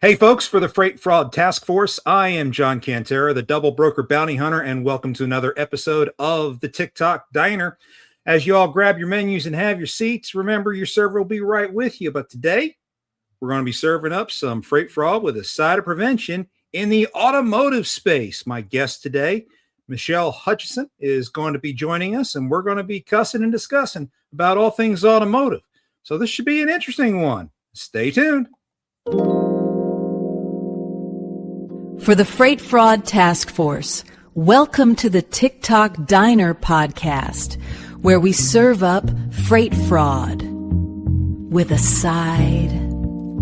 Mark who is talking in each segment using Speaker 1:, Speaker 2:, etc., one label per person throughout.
Speaker 1: Hey, folks, for the Freight Fraud Task Force, I am John Cantera, the double broker bounty hunter, and welcome to another episode of the Tic Toc Diner. As you all grab your menus and have your seats, remember your server will be right with you. But today, we're going to be serving up some freight fraud with a side of prevention in the automotive space. My guest today, Michelle Hutchinson, is going to be joining us, and we're going to be cussing and discussing about all things automotive. So this should be an interesting one. Stay tuned.
Speaker 2: For the Freight Fraud Task Force, welcome to the Tic Toc Diner podcast, where we serve up freight fraud with a side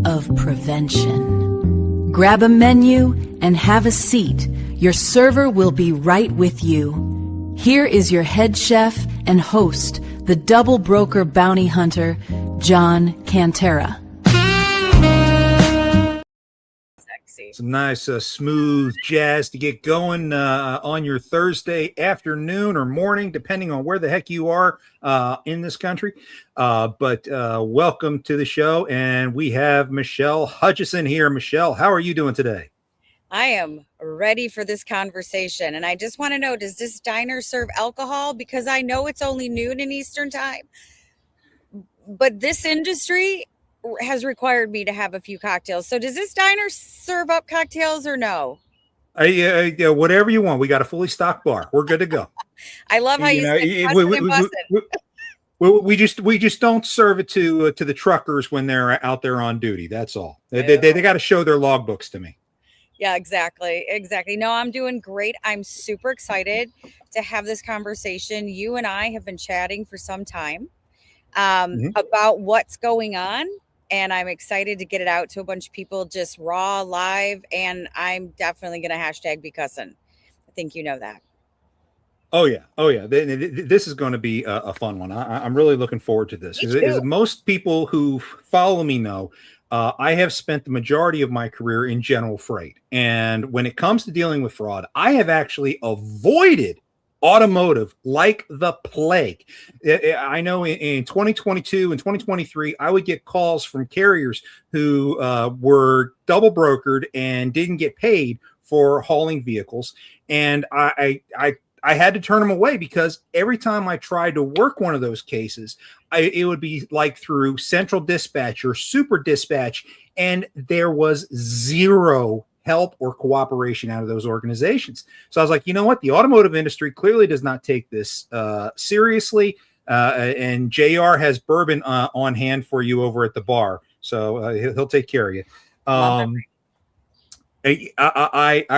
Speaker 2: of prevention. Grab a menu and have a seat. Your server will be right with you. Here is your head chef and host, the double broker bounty hunter, John Cantera.
Speaker 1: Some nice, smooth jazz to get going on your Thursday afternoon or morning, depending on where the heck you are in this country. But welcome to the show. And we have Michelle Hutchinson here. Michelle, how are you doing today?
Speaker 3: I am ready for this conversation. And I just want to know, does this diner serve alcohol? Because I know it's only noon in Eastern time. But this industry has required me to have a few cocktails. So does this diner serve up cocktails or no?
Speaker 1: Whatever you want. We got a fully stocked bar. We're good to go.
Speaker 3: I love how
Speaker 1: we just don't serve it to the truckers when they're out there on duty. That's all. They got to show their logbooks to me.
Speaker 3: Yeah, exactly. No, I'm doing great. I'm super excited to have this conversation. You and I have been chatting for some time about what's going on. And I'm excited to get it out to a bunch of people just raw, live. And I'm definitely going to hashtag be cussing. I think you know that.
Speaker 1: Oh, yeah. This is going to be a fun one. I'm really looking forward to this. As most people who follow me know, I have spent the majority of my career in general freight. And when it comes to dealing with fraud, I have actually avoided automotive like the plague. I know in 2022 and 2023, I would get calls from carriers who were double brokered and didn't get paid for hauling vehicles. And I had to turn them away because every time I tried to work one of those cases, it would be like through central dispatch or super dispatch, and there was zero help or cooperation out of those organizations. So I was like, you know what? The automotive industry clearly does not take this seriously. And JR has bourbon on hand for you over at the bar. So he'll take care of you. I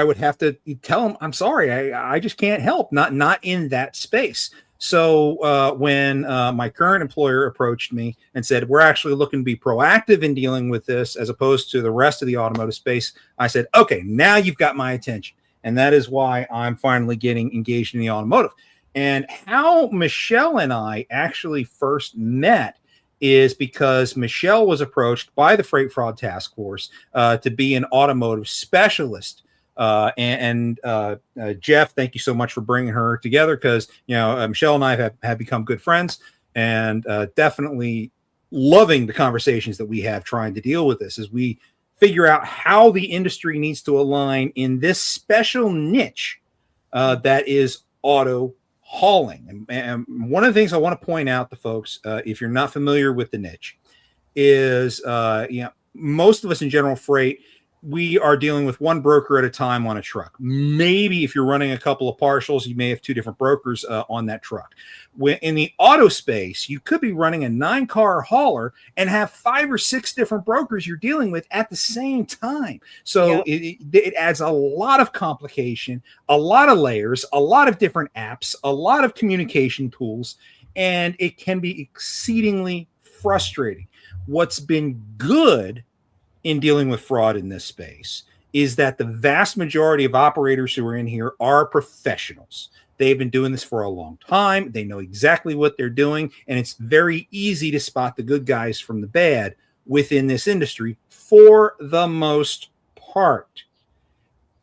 Speaker 1: would have to tell him, I'm sorry, I just can't help, not in that space. So when my current employer approached me and said, we're actually looking to be proactive in dealing with this as opposed to the rest of the automotive space, I said, okay, now you've got my attention. And that is why I'm finally getting engaged in the automotive. And how Michelle and I actually first met is because Michelle was approached by the Freight Fraud Task Force to be an automotive specialist. Jeff, thank you so much for bringing her together, because Michelle and I have become good friends, and definitely loving the conversations that we have trying to deal with this as we figure out how the industry needs to align in this special niche that is auto hauling. And one of the things I want to point out to folks, if you're not familiar with the niche, is most of us in general freight, we are dealing with one broker at a time on a truck. Maybe if you're running a couple of partials, you may have two different brokers on that truck. In the auto space, you could be running a 9-car hauler and have 5 or 6 different brokers you're dealing with at the same time. So it adds a lot of complication, a lot of layers, a lot of different apps, a lot of communication tools, and it can be exceedingly frustrating. What's been good in dealing with fraud in this space is that the vast majority of operators who are in here are professionals. They've been doing this for a long time. They know exactly what they're doing, and it's very easy to spot the good guys from the bad within this industry for the most part.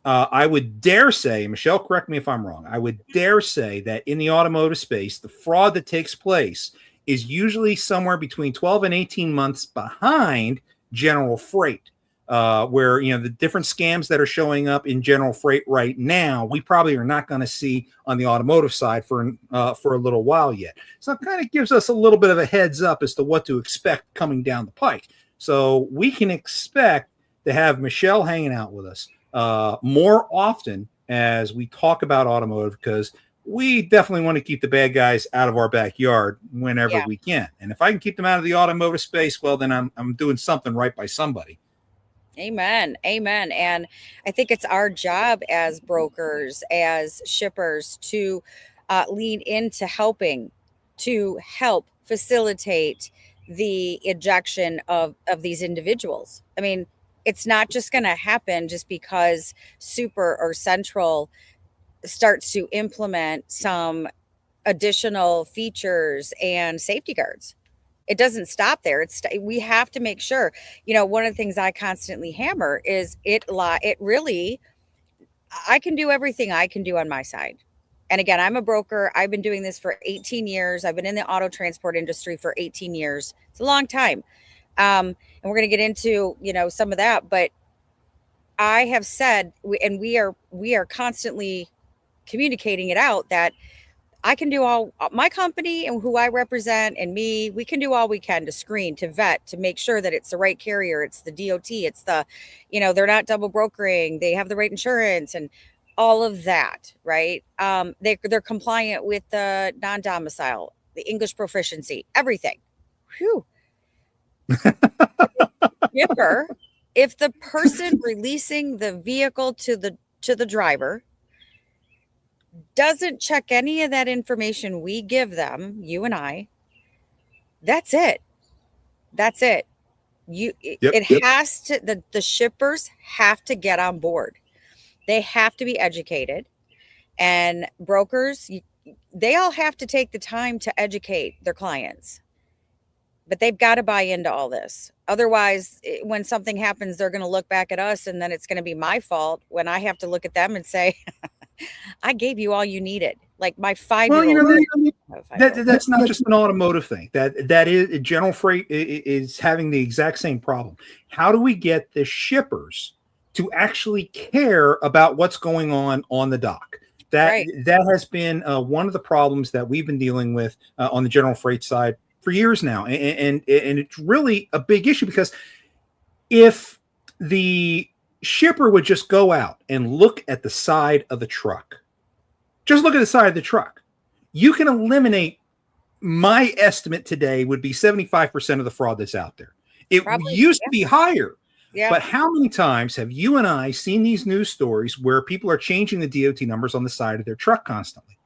Speaker 1: I would dare say, Michelle, correct me if I'm wrong, I would dare say that in the automotive space, the fraud that takes place is usually somewhere between 12 and 18 months behind general freight. where, the different scams that are showing up in general freight right now, we probably are not going to see on the automotive side for a little while yet. So it kind of gives us a little bit of a heads up as to what to expect coming down the pike. So we can expect to have Michelle hanging out with us more often as we talk about automotive, because we definitely want to keep the bad guys out of our backyard whenever we can. And if I can keep them out of the automotive space, well, then I'm doing something right by somebody.
Speaker 3: Amen. Amen. And I think it's our job as brokers, as shippers, to lean into helping to help facilitate the ejection of these individuals. I mean, it's not just going to happen just because Super or Central starts to implement some additional features and safety guards. It doesn't stop there. We have to make sure, one of the things I constantly hammer is it really, I can do everything I can do on my side. And again, I'm a broker. I've been doing this for 18 years. I've been in the auto transport industry for 18 years. It's a long time. And we're going to get into, some of that, but I have said, and we are constantly communicating it out, that I can do all, my company and who I represent and me, we can do all we can to screen, to vet, to make sure that it's the right carrier. It's the DOT. It's the, they're not double brokering. They have the right insurance and all of that. Right. They're compliant with the non-domicile, the English proficiency, everything. Whew. Skipper, if the person releasing the vehicle to the driver doesn't check any of that information we give them, you and I, that's it. That's it. It has to, the shippers have to get on board. They have to be educated, and brokers, they all have to take the time to educate their clients, but they've got to buy into all this. Otherwise, when something happens, they're going to look back at us, and then it's going to be my fault when I have to look at them and say, I gave you all you needed. Like my 5-year-old.
Speaker 1: Well, that's not just an automotive thing. That is, general freight is having the exact same problem. How do we get the shippers to actually care about what's going on the dock? That has been one of the problems that we've been dealing with on the general freight side for years now, and it's really a big issue, because if the shipper would just go out and look at the side of the truck, just look at the side of the truck, you can eliminate, my estimate today would be 75% of the fraud that's out there. It used to be higher. Yeah. But how many times have you and I seen these news stories where people are changing the DOT numbers on the side of their truck constantly?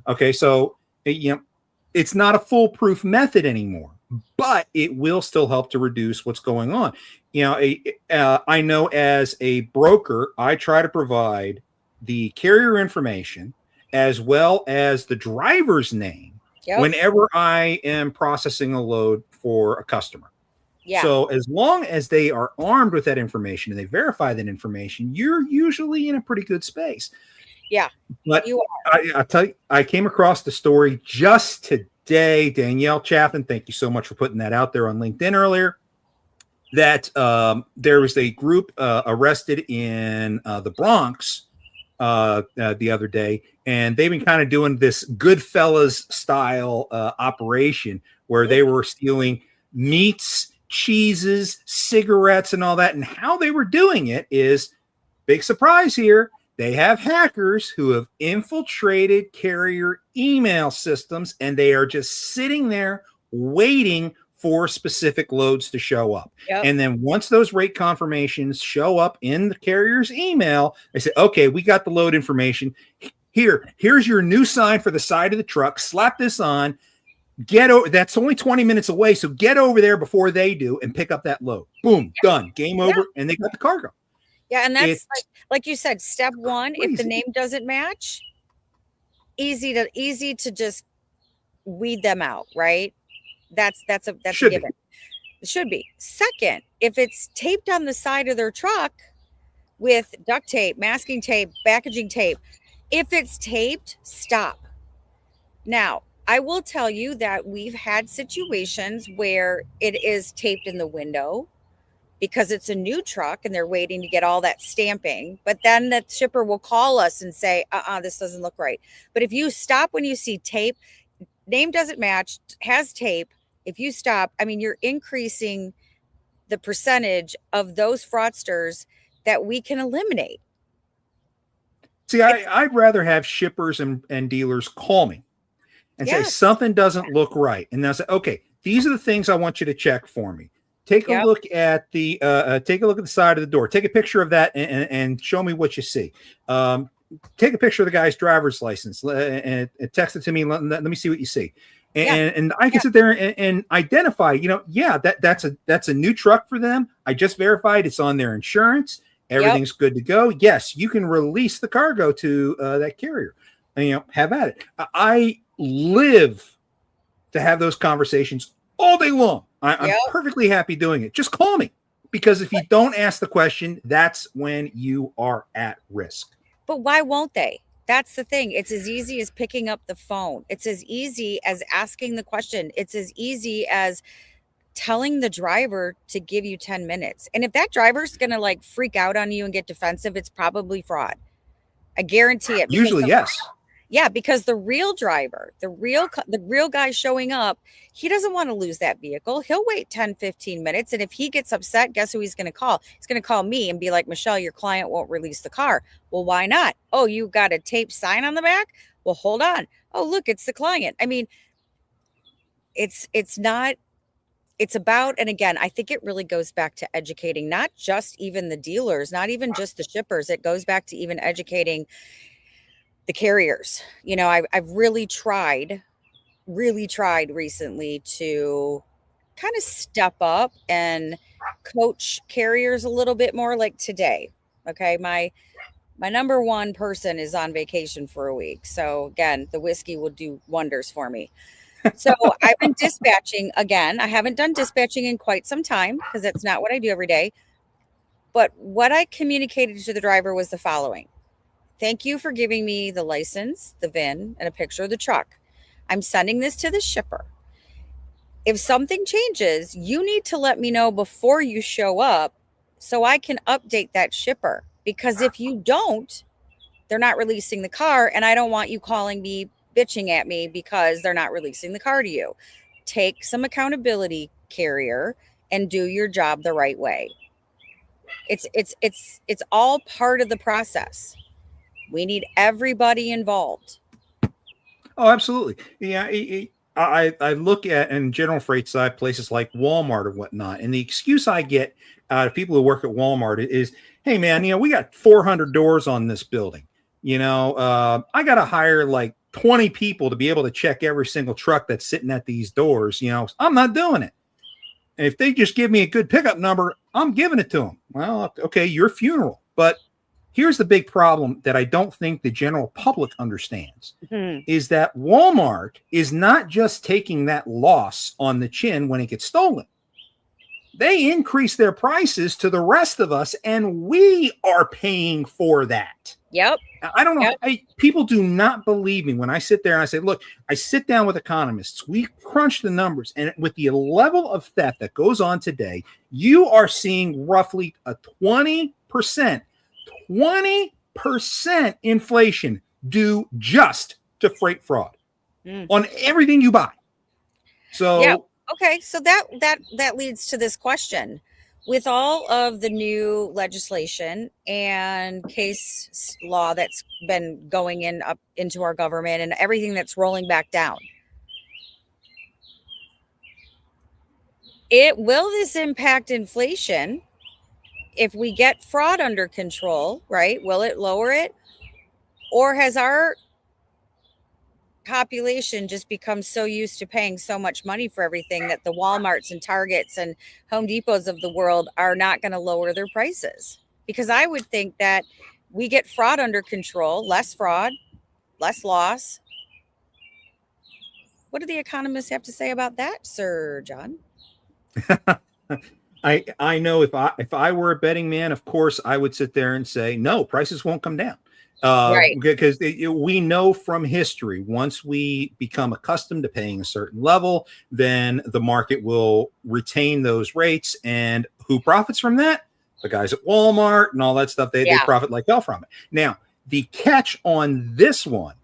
Speaker 1: Okay, so it's not a foolproof method anymore, but it will still help to reduce what's going on. I know as a broker, I try to provide the carrier information as well as the driver's name whenever I am processing a load for a customer. Yeah. So as long as they are armed with that information and they verify that information, you're usually in a pretty good space.
Speaker 3: Yeah.
Speaker 1: But you are. I'll tell you, I came across the story just today. Danielle Chaffin, thank you so much for putting that out there on LinkedIn earlier, that there was a group arrested in the Bronx the other day, and they've been kind of doing this Goodfellas style operation where they were stealing meats, cheeses, cigarettes, and all that. And how they were doing it is, big surprise here, they have hackers who have infiltrated carrier email systems, and they are just sitting there waiting for specific loads to show up. Yep. And then once those rate confirmations show up in the carrier's email, they say, okay, we got the load information. Here's your new sign for the side of the truck. Slap this on. Get over. That's only 20 minutes away, so get over there before they do and pick up that load. Boom, done. Game over, and they got the cargo.
Speaker 3: Yeah, and that's like you said, step one. Crazy. If the name doesn't match, easy to just weed them out, right? That's a given. It should be. Second, if it's taped on the side of their truck with duct tape, masking tape, packaging tape, if it's taped, stop. Now, I will tell you that we've had situations where it is taped in the window because it's a new truck and they're waiting to get all that stamping. But then the shipper will call us and say, this doesn't look right. But if you stop when you see tape, name doesn't match, has tape, if you stop, I mean, you're increasing the percentage of those fraudsters that we can eliminate.
Speaker 1: See, I'd rather have shippers and dealers call me and say something doesn't look right. And they'll say, okay, these are the things I want you to check for me. Take a look at the side of the door. Take a picture of that and show me what you see. Take a picture of the guy's driver's license and text it to me. Let me see what you see. And I can sit there and identify, that's a new truck for them. I just verified it's on their insurance. Everything's good to go. Yes, you can release the cargo to that carrier. And, have at it. I live to have those conversations all day long. I'm perfectly happy doing it. Just call me, because if you don't ask the question, that's when you are at risk.
Speaker 3: But why won't they? That's the thing. It's as easy as picking up the phone. It's as easy as asking the question. It's as easy as telling the driver to give you 10 minutes. And if that driver's going to freak out on you and get defensive, it's probably fraud. I guarantee it.
Speaker 1: Usually, yes.
Speaker 3: Yeah, because the real driver, the real guy showing up, he doesn't want to lose that vehicle. He'll wait 10, 15 minutes. And if he gets upset, guess who he's going to call? He's going to call me and be like, Michelle, your client won't release the car. Well, why not? Oh, you got a tape sign on the back? Well, hold on. Oh, look, it's the client. I mean, it's about, and again, I think it really goes back to educating, not just even the dealers, not even just the shippers. It goes back to even educating the carriers. I've really tried recently to kind of step up and coach carriers a little bit more. Like today, okay, my number one person is on vacation for a week. So again, the whiskey will do wonders for me. So I've been dispatching again. I haven't done dispatching in quite some time because that's not what I do every day. But what I communicated to the driver was the following. Thank you for giving me the license, the VIN, and a picture of the truck. I'm sending this to the shipper. If something changes, you need to let me know before you show up so I can update that shipper. Because if you don't, they're not releasing the car, and I don't want you calling me, bitching at me because they're not releasing the car to you. Take some accountability, carrier, and do your job the right way. It's all part of the process. We need everybody involved.
Speaker 1: Oh, absolutely. Yeah. I look at, in general freight side, places like Walmart or whatnot, and the excuse I get out of people who work at Walmart is, hey man, we got 400 doors on this building. I got to hire 20 people to be able to check every single truck that's sitting at these doors. I'm not doing it. And if they just give me a good pickup number, I'm giving it to them. Well, okay, your funeral. But here's the big problem that I don't think the general public understands is that Walmart is not just taking that loss on the chin when it gets stolen. They increase their prices to the rest of us, and we are paying for that.
Speaker 3: Yep.
Speaker 1: I don't know. Yep. People do not believe me when I sit there and I say, look, I sit down with economists. We crunch the numbers. And with the level of theft that goes on today, you are seeing roughly a 20% inflation due just to freight fraud on everything you buy. So,
Speaker 3: yeah. Okay. So that leads to this question. With all of the new legislation and case law that's been going up into our government and everything that's rolling back down, will this impact inflation if we get fraud under control, right? Will it lower it? Or has our population just become so used to paying so much money for everything that the Walmarts and Targets and Home Depots of the world are not going to lower their prices? Because I would think that we get fraud under control, less fraud, less loss. What do the economists have to say about that, Sir John?
Speaker 1: I know if I were a betting man, of course, I would sit there and say, no, prices won't come down.
Speaker 3: Right.
Speaker 1: Because we know from history, once we become accustomed to paying a certain level, then the market will retain those rates. And who profits from that? The guys at Walmart and all that stuff. They profit like hell from it. Now, the catch on this one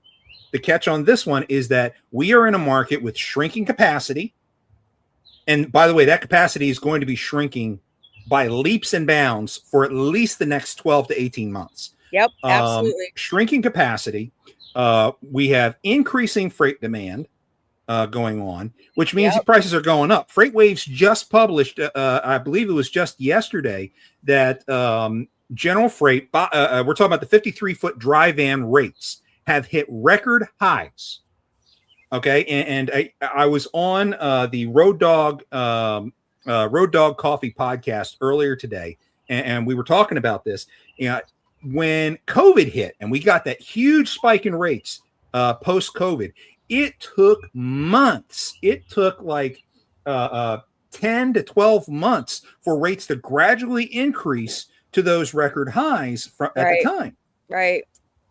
Speaker 1: is that we are in a market with shrinking capacity. And by the way, that capacity is going to be shrinking by leaps and bounds for at least the next 12 to 18 months.
Speaker 3: Yep, absolutely.
Speaker 1: Shrinking capacity. We have increasing freight demand going on, which means the prices are going up. Freight Waves just published, I believe it was just yesterday, that General Freight, we're talking about the 53-foot dry van rates, have hit record highs. Okay, and I was on the Road Dog Coffee podcast earlier today, and we were talking about this. When COVID hit and we got that huge spike in rates post-COVID, it took months. It took like 10 to 12 months for rates to gradually increase to those record highs at the time.
Speaker 3: Right.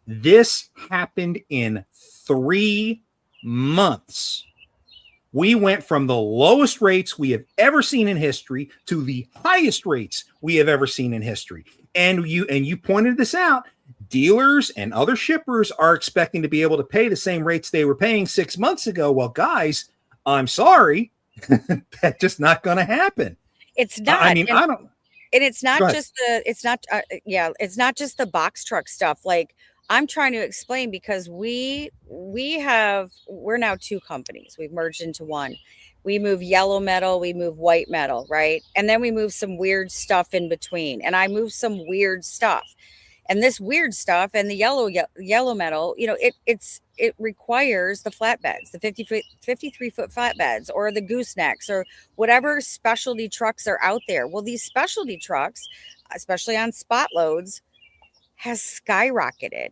Speaker 1: This happened in 3 months. We went from the lowest rates we have ever seen in history to the highest rates we have ever seen in history. And you pointed this out. Dealers and other shippers are expecting to be able to pay the same rates they were paying 6 months ago. Well, guys, I'm sorry, that's just not going to happen.
Speaker 3: It's not.
Speaker 1: I mean, I don't.
Speaker 3: And it's not just it's not just the box truck stuff. Like, I'm trying to explain, because we're now 2 companies. We've merged into one. We move yellow metal, we move white metal, right? And then we move some weird stuff in between. And I move some weird stuff. And this weird stuff and the yellow metal, it requires the flatbeds, the 53-foot flatbeds, or the goosenecks, or whatever specialty trucks are out there. Well, these specialty trucks, especially on spot loads, has skyrocketed.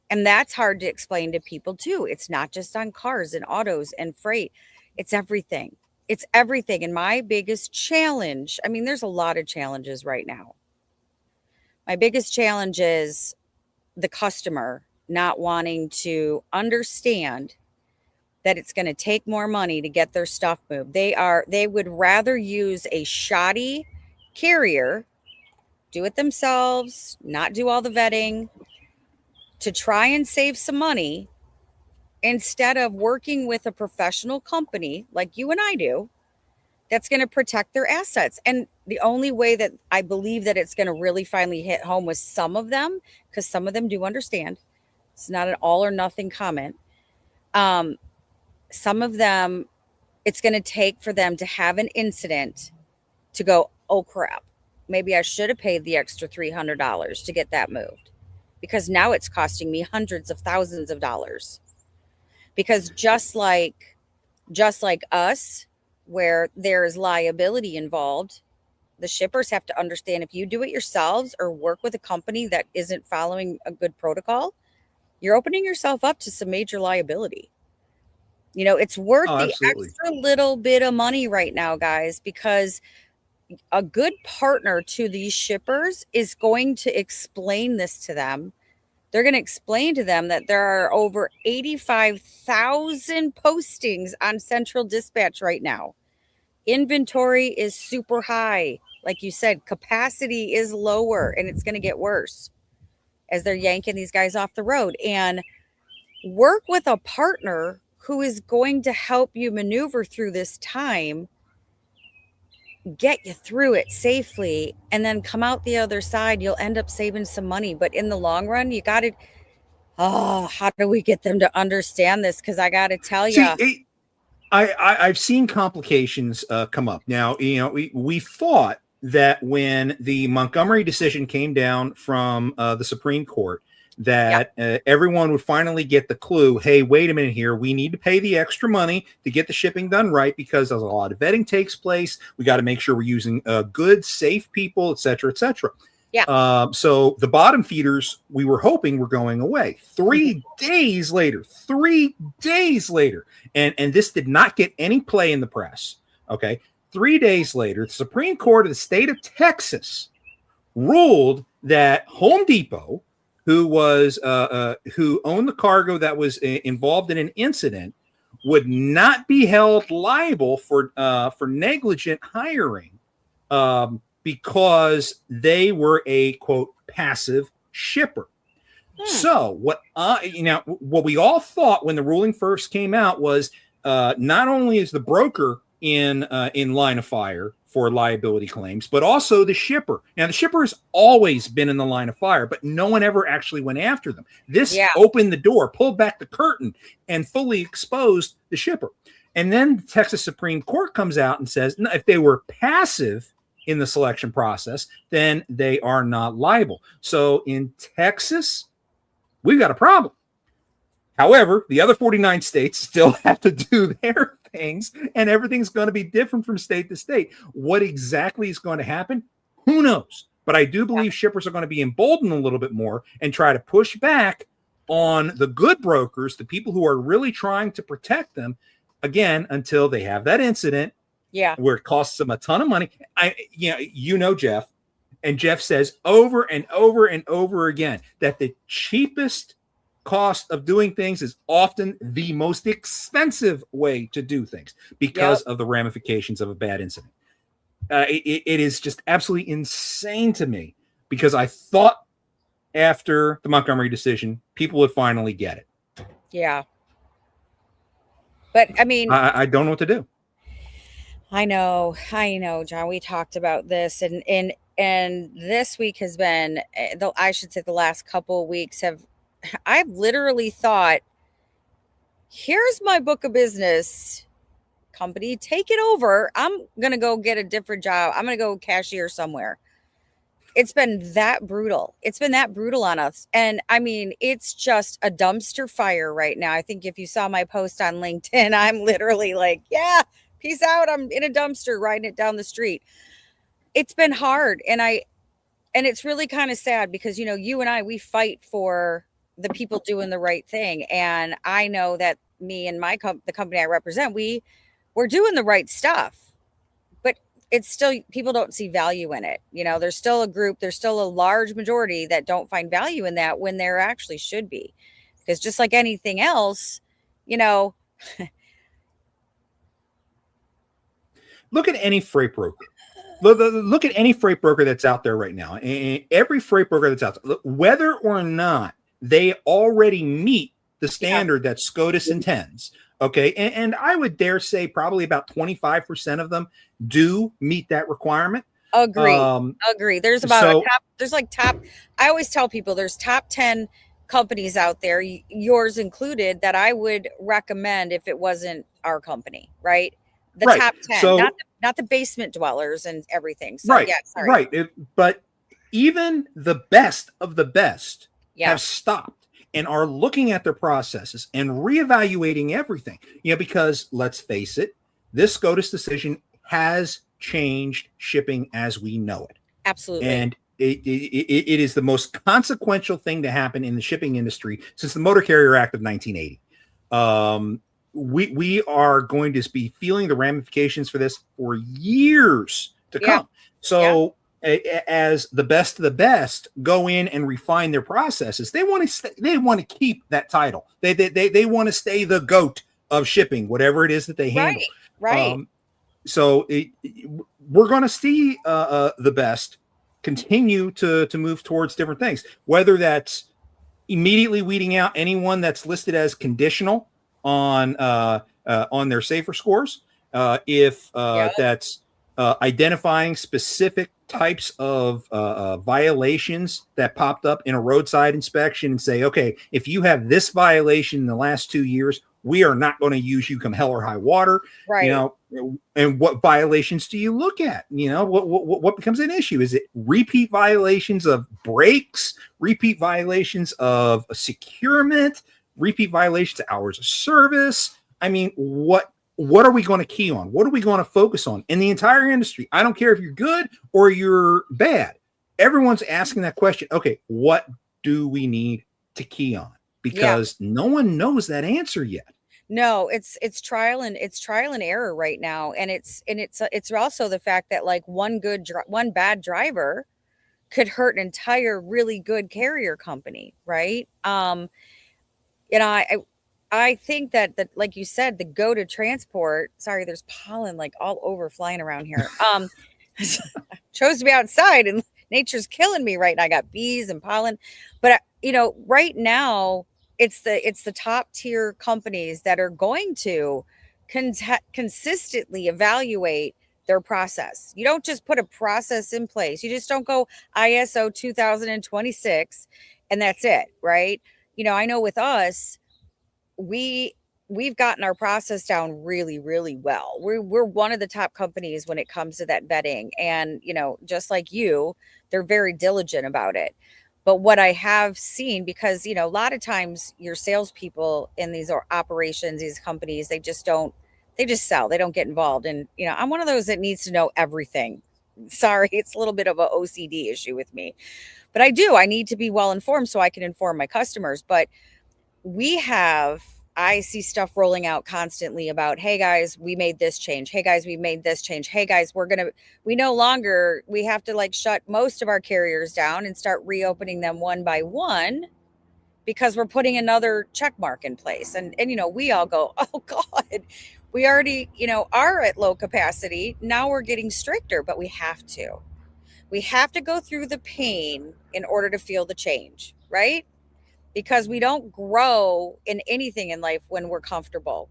Speaker 3: And that's hard to explain to people too. It's not just on cars and autos and freight. It's everything. It's everything. And my biggest challenge, I mean, there's a lot of challenges right now. My biggest challenge is the customer not wanting to understand that it's going to take more money to get their stuff moved. They would rather use a shoddy carrier, do it themselves, not do all the vetting, to try and save some money, instead of working with a professional company like you and I do, that's going to protect their assets. And the only way that I believe that it's going to really finally hit home with some of them, because some of them do understand, it's not an all or nothing comment. Some of them, it's going to take for them to have an incident to go, oh crap, maybe I should have paid the extra $300 to get that moved, because now it's costing me hundreds of thousands of dollars. Because just like us, where there is liability involved, the shippers have to understand, if you do it yourselves or work with a company that isn't following a good protocol, you're opening yourself up to some major liability. It's worth the extra little bit of money right now, guys, because a good partner to these shippers is going to explain this to them. They're going to explain to them that there are over 85,000 postings on Central Dispatch right now. Inventory is super high. Like you said, capacity is lower, and it's going to get worse as they're yanking these guys off the road. And work with a partner who is going to help you maneuver through this time, get you through it safely, and then come out the other side. You'll end up saving some money. But in the long run, you got to, how do we get them to understand this? Because I got to tell you,
Speaker 1: I've seen complications come up. Now, we thought that when the Montgomery decision came down from the Supreme Court, that everyone would finally get the clue, hey, wait a minute here, we need to pay the extra money to get the shipping done right, because there's a lot of vetting takes place. We got to make sure we're using good, safe people, et cetera, et cetera.
Speaker 3: Yeah.
Speaker 1: So the bottom feeders, we were hoping were going away. 3 days later, and this did not get any play in the press. Okay. 3 days later, the Supreme Court of the state of Texas ruled that Home Depot who was who owned the cargo that was involved in an incident would not be held liable for negligent hiring because they were a quote passive shipper. So what we all thought when the ruling first came out was not only is the broker in line of fire for liability claims, but also the shipper. Now the shipper has always been in the line of fire, but no one ever actually went after them. This opened the door, pulled back the curtain, and fully exposed the shipper. And then the Texas Supreme Court comes out and says, no, if they were passive in the selection process, then they are not liable. So in Texas, we've got a problem. However, the other 49 states still have to do their things, and everything's going to be different from state to state. What exactly is going to happen? Who knows? But I do believe shippers are going to be emboldened a little bit more and try to push back on the good brokers, the people who are really trying to protect them, again, until they have that incident where it costs them a ton of money. Jeff, and Jeff says over and over and over again that the cheapest cost of doing things is often the most expensive way to do things because of the ramifications of a bad incident. It is just absolutely insane to me because I thought after the Montgomery decision, people would finally get it.
Speaker 3: Yeah. But I mean,
Speaker 1: I don't know what to do.
Speaker 3: I know, John, we talked about this and this week has been, I should say the last couple of weeks I've literally thought, here's my book of business, company, take it over. I'm going to go get a different job. I'm going to go cashier somewhere. It's been that brutal. It's been that brutal on us. And I mean, it's just a dumpster fire right now. I think if you saw my post on LinkedIn, I'm literally like, yeah, peace out. I'm in a dumpster riding it down the street. It's been hard. And it's really kind of sad because, you and I, we fight for the people doing the right thing. And I know that me and the company I represent, we're doing the right stuff, but it's still, people don't see value in it. There's still a large majority that don't find value in that when there actually should be, because just like anything else,
Speaker 1: look at any freight broker. Look at any freight broker that's out there right now. And every freight broker that's out there, whether or not they already meet the standard that SCOTUS intends. Okay. And I would dare say probably about 25% of them do meet that requirement.
Speaker 3: Agree. There's about I always tell people there's top 10 companies out there, yours included, that I would recommend if it wasn't our company, right? The top 10, so, not the basement dwellers and everything. So,
Speaker 1: but even the best of the best have stopped and are looking at their processes and reevaluating everything. Because let's face it, this SCOTUS decision has changed shipping as we know it.
Speaker 3: Absolutely.
Speaker 1: And it is the most consequential thing to happen in the shipping industry since the Motor Carrier Act of 1980. We are going to be feeling the ramifications for this for years to come. So as the best of the best go in and refine their processes, they want to keep that title. They want to stay the GOAT of shipping, whatever it is that they handle.
Speaker 3: Right.
Speaker 1: So we're going to see the best continue to move towards different things, whether that's immediately weeding out anyone that's listed as conditional on their safer scores, that's identifying specific types of violations that popped up in a roadside inspection and say, okay, if you have this violation in the last 2 years, we are not going to use you come hell or high water.
Speaker 3: Right.
Speaker 1: And what violations do you look at? What becomes an issue? Is it repeat violations of brakes, repeat violations of securement, repeat violations of hours of service? I mean, what are we going to key on? What are we going to focus on in the entire industry? I don't care if you're good or you're bad. Everyone's asking that question. Okay, what do we need to key on? Because no one knows that answer yet.
Speaker 3: No, it's trial and error right now, and it's also the fact that like one bad driver could hurt an entire really good carrier company, right? You know, I think that like you said, the go to transport. Sorry, there's pollen like all over flying around here. Chose to be outside and nature's killing me right now. I got bees and pollen, but you know, right now it's the top tier companies that are going to consistently evaluate their process. You don't just put a process in place. You just don't go ISO 2026 and that's it, right? You know, I know with us, we've gotten our process down really, really well. We're one of the top companies when it comes to that vetting. And, you know, just like you, they're very diligent about it. But what I have seen, because, you know, a lot of times your salespeople in these operations, these companies, they just sell, they don't get involved. And, you know, I'm one of those that needs to know everything. Sorry, it's a little bit of an OCD issue with me, but I need to be well informed so I can inform my customers. But I see stuff rolling out constantly about, hey guys, we made this change. Hey guys, we made this change. Hey guys, we have to like shut most of our carriers down and start reopening them one by one because we're putting another check mark in place. And, you know, we all go, oh God, we already, you know, are at low capacity. Now we're getting stricter, but we have to go through the pain in order to feel the change, right? Because we don't grow in anything in life when we're comfortable.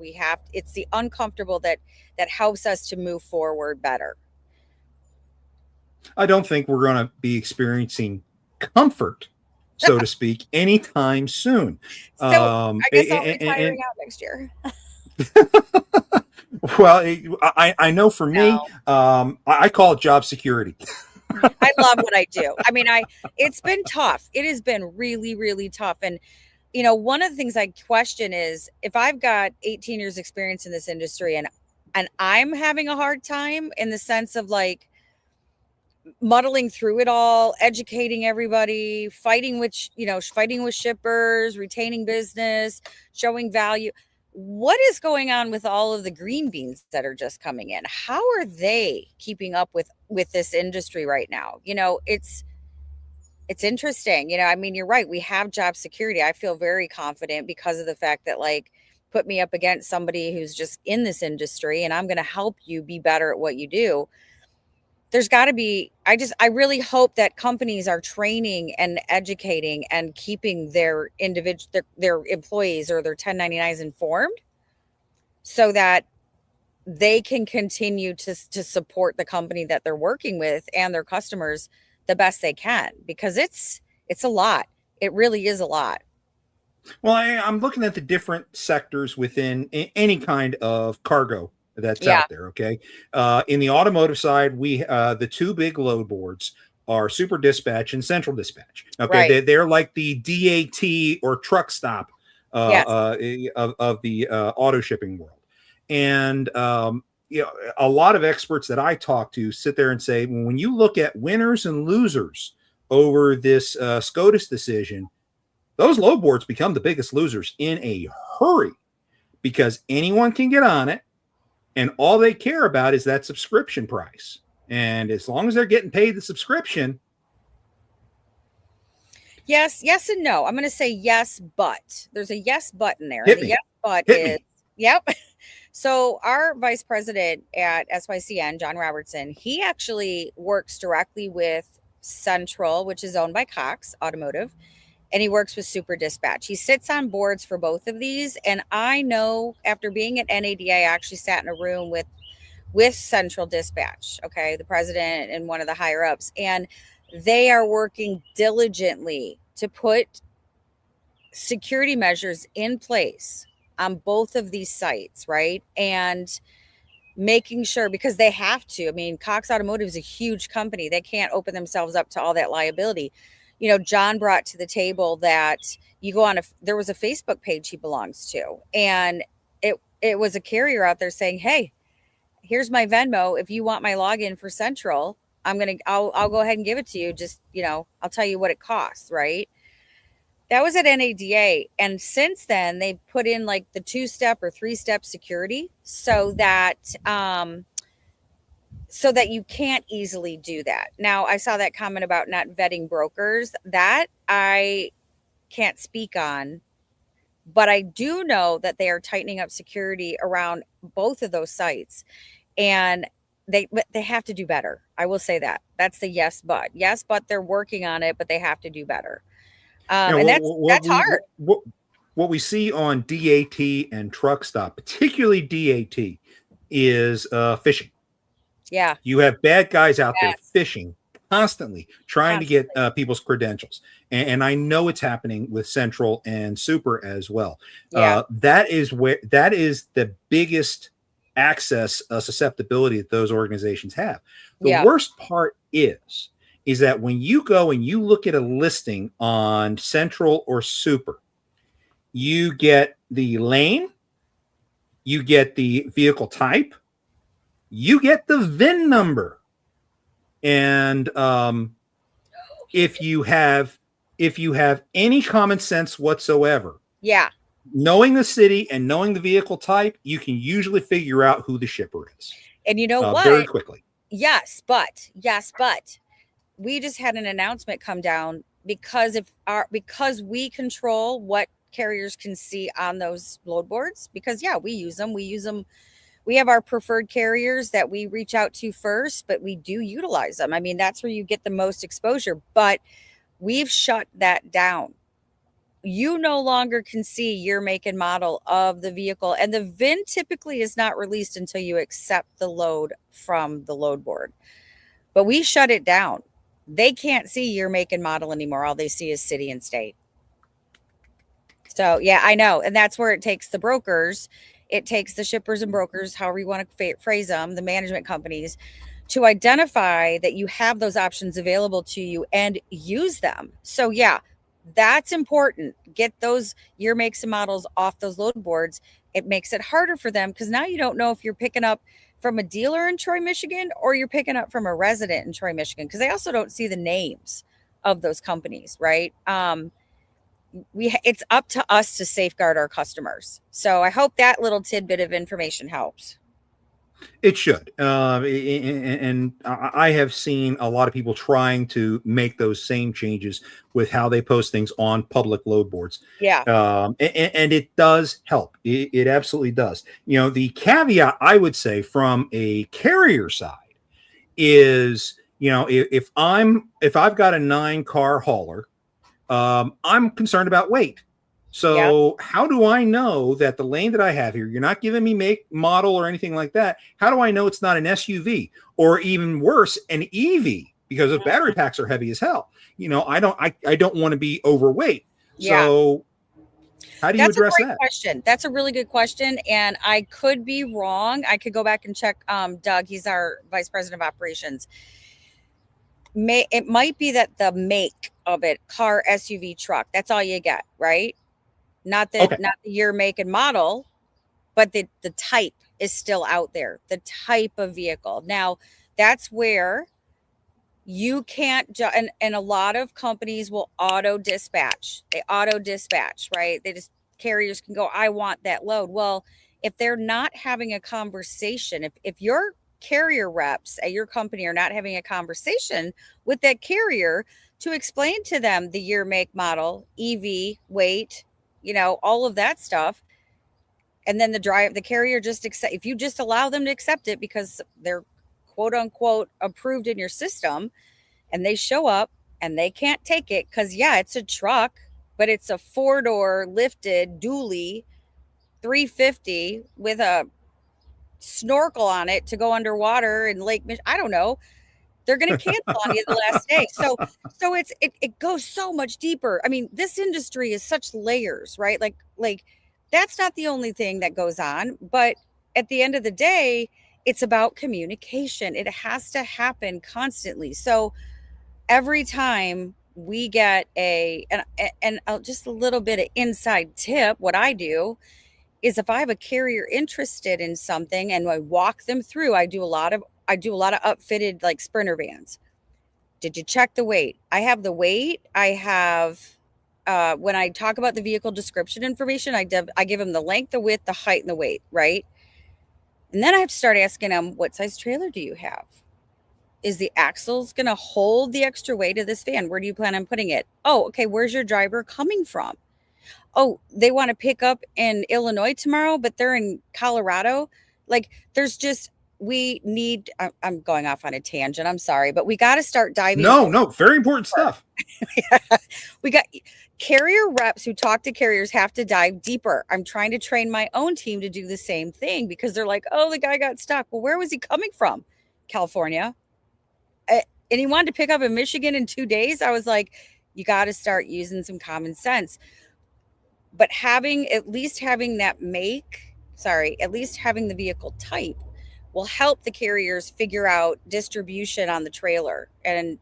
Speaker 3: It's the uncomfortable that helps us to move forward better.
Speaker 1: I don't think we're going to be experiencing comfort, so to speak, anytime soon.
Speaker 3: So I guess I'll be retiring out next year.
Speaker 1: Well, I know for me, I call it job security.
Speaker 3: I love what I do. I mean, it's been tough. It has been really, really tough. And, you know, one of the things I question is if I've got 18 years experience in this industry and I'm having a hard time in the sense of like muddling through it all, educating everybody, fighting with shippers, retaining business, showing value. What is going on with all of the green beans that are just coming in? How are they keeping up with this industry right now? You know, it's interesting. You know, I mean, you're right. We have job security. I feel very confident because of the fact that like put me up against somebody who's just in this industry and I'm going to help you be better at what you do. There's got to be, I really hope that companies are training and educating and keeping their their employees or their 1099s informed so that they can continue to support the company that they're working with and their customers the best they can, because it's a lot. It really is a lot.
Speaker 1: Well, I'm looking at the different sectors within any kind of cargo that's out there. Okay. In the automotive side, the two big load boards are Super Dispatch and Central Dispatch. Okay. Right. They're like the DAT or truck stop of the auto shipping world. And, you know, a lot of experts that I talk to sit there and say, when you look at winners and losers over this SCOTUS decision, those load boards become the biggest losers in a hurry because anyone can get on it. And all they care about is that subscription price. And as long as they're getting paid the subscription.
Speaker 3: Yes and no. I'm going to say yes, but there's a yes button there. And the yes but is, yep. So our vice president at SYCN, John Robertson, he actually works directly with Central, which is owned by Cox Automotive. And he works with Super Dispatch. He sits on boards for both of these. And I know after being at NADA, I actually sat in a room with Central Dispatch, okay, the president and one of the higher ups. And they are working diligently to put security measures in place on both of these sites, right? And making sure, because they have to. I mean, Cox Automotive is a huge company. They can't open themselves up to all that liability. You know, John brought to the table that you go on there was a Facebook page he belongs to, and it was a carrier out there saying, hey, here's my Venmo. If you want my login for Central, I'll go ahead and give it to you. Just, you know, I'll tell you what it costs. Right. That was at NADA. And since then they've put in like the 2-step or 3-step security so that, so that you can't easily do that. Now, I saw that comment about not vetting brokers. That I can't speak on, but I do know that they are tightening up security around both of those sites, and they have to do better. I will say that. That's the yes, but they're working on it, but they have to do better. And that's hard.
Speaker 1: What we see on DAT and truck stop, particularly DAT, is fishing.
Speaker 3: Yeah.
Speaker 1: You have bad guys out there fishing constantly, trying to get people's credentials. And I know it's happening with Central and Super as well.
Speaker 3: Yeah.
Speaker 1: That is the biggest access susceptibility that those organizations have. The worst part is that when you go and you look at a listing on Central or Super, you get the lane, you get the vehicle type, you get the VIN number. And if you have any common sense whatsoever, knowing the city and knowing the vehicle type, you can usually figure out who the shipper is.
Speaker 3: And you know what?
Speaker 1: Very quickly.
Speaker 3: Yes, but we just had an announcement come down because we control what carriers can see on those load boards, because we use them. We have our preferred carriers that we reach out to first, but we do utilize them. I mean, that's where you get the most exposure, but we've shut that down. You no longer can see year, make, and model of the vehicle. And the VIN typically is not released until you accept the load from the load board. But we shut it down. They can't see year, make, and model anymore. All they see is city and state. So, I know. And that's where it takes the brokers. It takes the shippers and brokers, however you want to phrase them, the management companies, to identify that you have those options available to you and use them. So, that's important. Get those year, makes, and models off those load boards. It makes it harder for them because now you don't know if you're picking up from a dealer in Troy, Michigan, or you're picking up from a resident in Troy, Michigan, because they also don't see the names of those companies, right? It's up to us to safeguard our customers. So I hope that little tidbit of information helps.
Speaker 1: It should. And I have seen a lot of people trying to make those same changes with how they post things on public load boards.
Speaker 3: Yeah.
Speaker 1: And it does help. It absolutely does. The caveat I would say from a carrier side is, if I've got a 9-car hauler, I'm concerned about weight. So how do I know that the lane that I have here, you're not giving me make, model, or anything like that? How do I know it's not an SUV or even worse, an EV? Because the battery packs are heavy as hell. I don't want to be overweight. So how do you address that?
Speaker 3: Question. That's a really good question. And I could be wrong. I could go back and check Doug. He's our vice president of operations. It might be that the make of it, car, SUV, truck, that's all you get, right? Not the year, make, and model, but the type is still out there. The type of vehicle. Now, that's where you can't and a lot of companies will auto dispatch. They auto dispatch, right? Carriers can go, I want that load. Well, if they're not having a conversation, if your carrier reps at your company are not having a conversation with that carrier to explain to them the year, make, model, EV, weight, all of that stuff. And then the carrier just if you just allow them to accept it because they're quote unquote approved in your system, and they show up and they can't take it because it's a truck, but it's a 4-door lifted dually 350 with a snorkel on it to go underwater in Lake Michigan. I don't know. They're going to cancel on you the last day. So it goes so much deeper. I mean, this industry is such layers, right? Like that's not the only thing that goes on, but at the end of the day, it's about communication. It has to happen constantly. So every time we get just a little bit of inside tip, what I do is if I have a carrier interested in something and I walk them through, I do a lot of upfitted like Sprinter vans. Did you check the weight? I have the weight. I have, when I talk about the vehicle description information, I give them the length, the width, the height, and the weight, right? And then I have to start asking them, what size trailer do you have? is the axles going to hold the extra weight of this van? Where do you plan on putting it? Oh, okay. Where's your driver coming from? Oh, they want to pick up in Illinois tomorrow, but they're in Colorado. Like, there's just, I'm going off on a tangent. I'm sorry, but we got to start diving.
Speaker 1: No, very important stuff.
Speaker 3: We got carrier reps who talk to carriers have to dive deeper. I'm trying to train my own team to do the same thing because they're like, oh, the guy got stuck. Well, where was he coming from? California. And he wanted to pick up in Michigan in 2 days. I was like, you got to start using some common sense. But at least having the vehicle type will help the carriers figure out distribution on the trailer. And,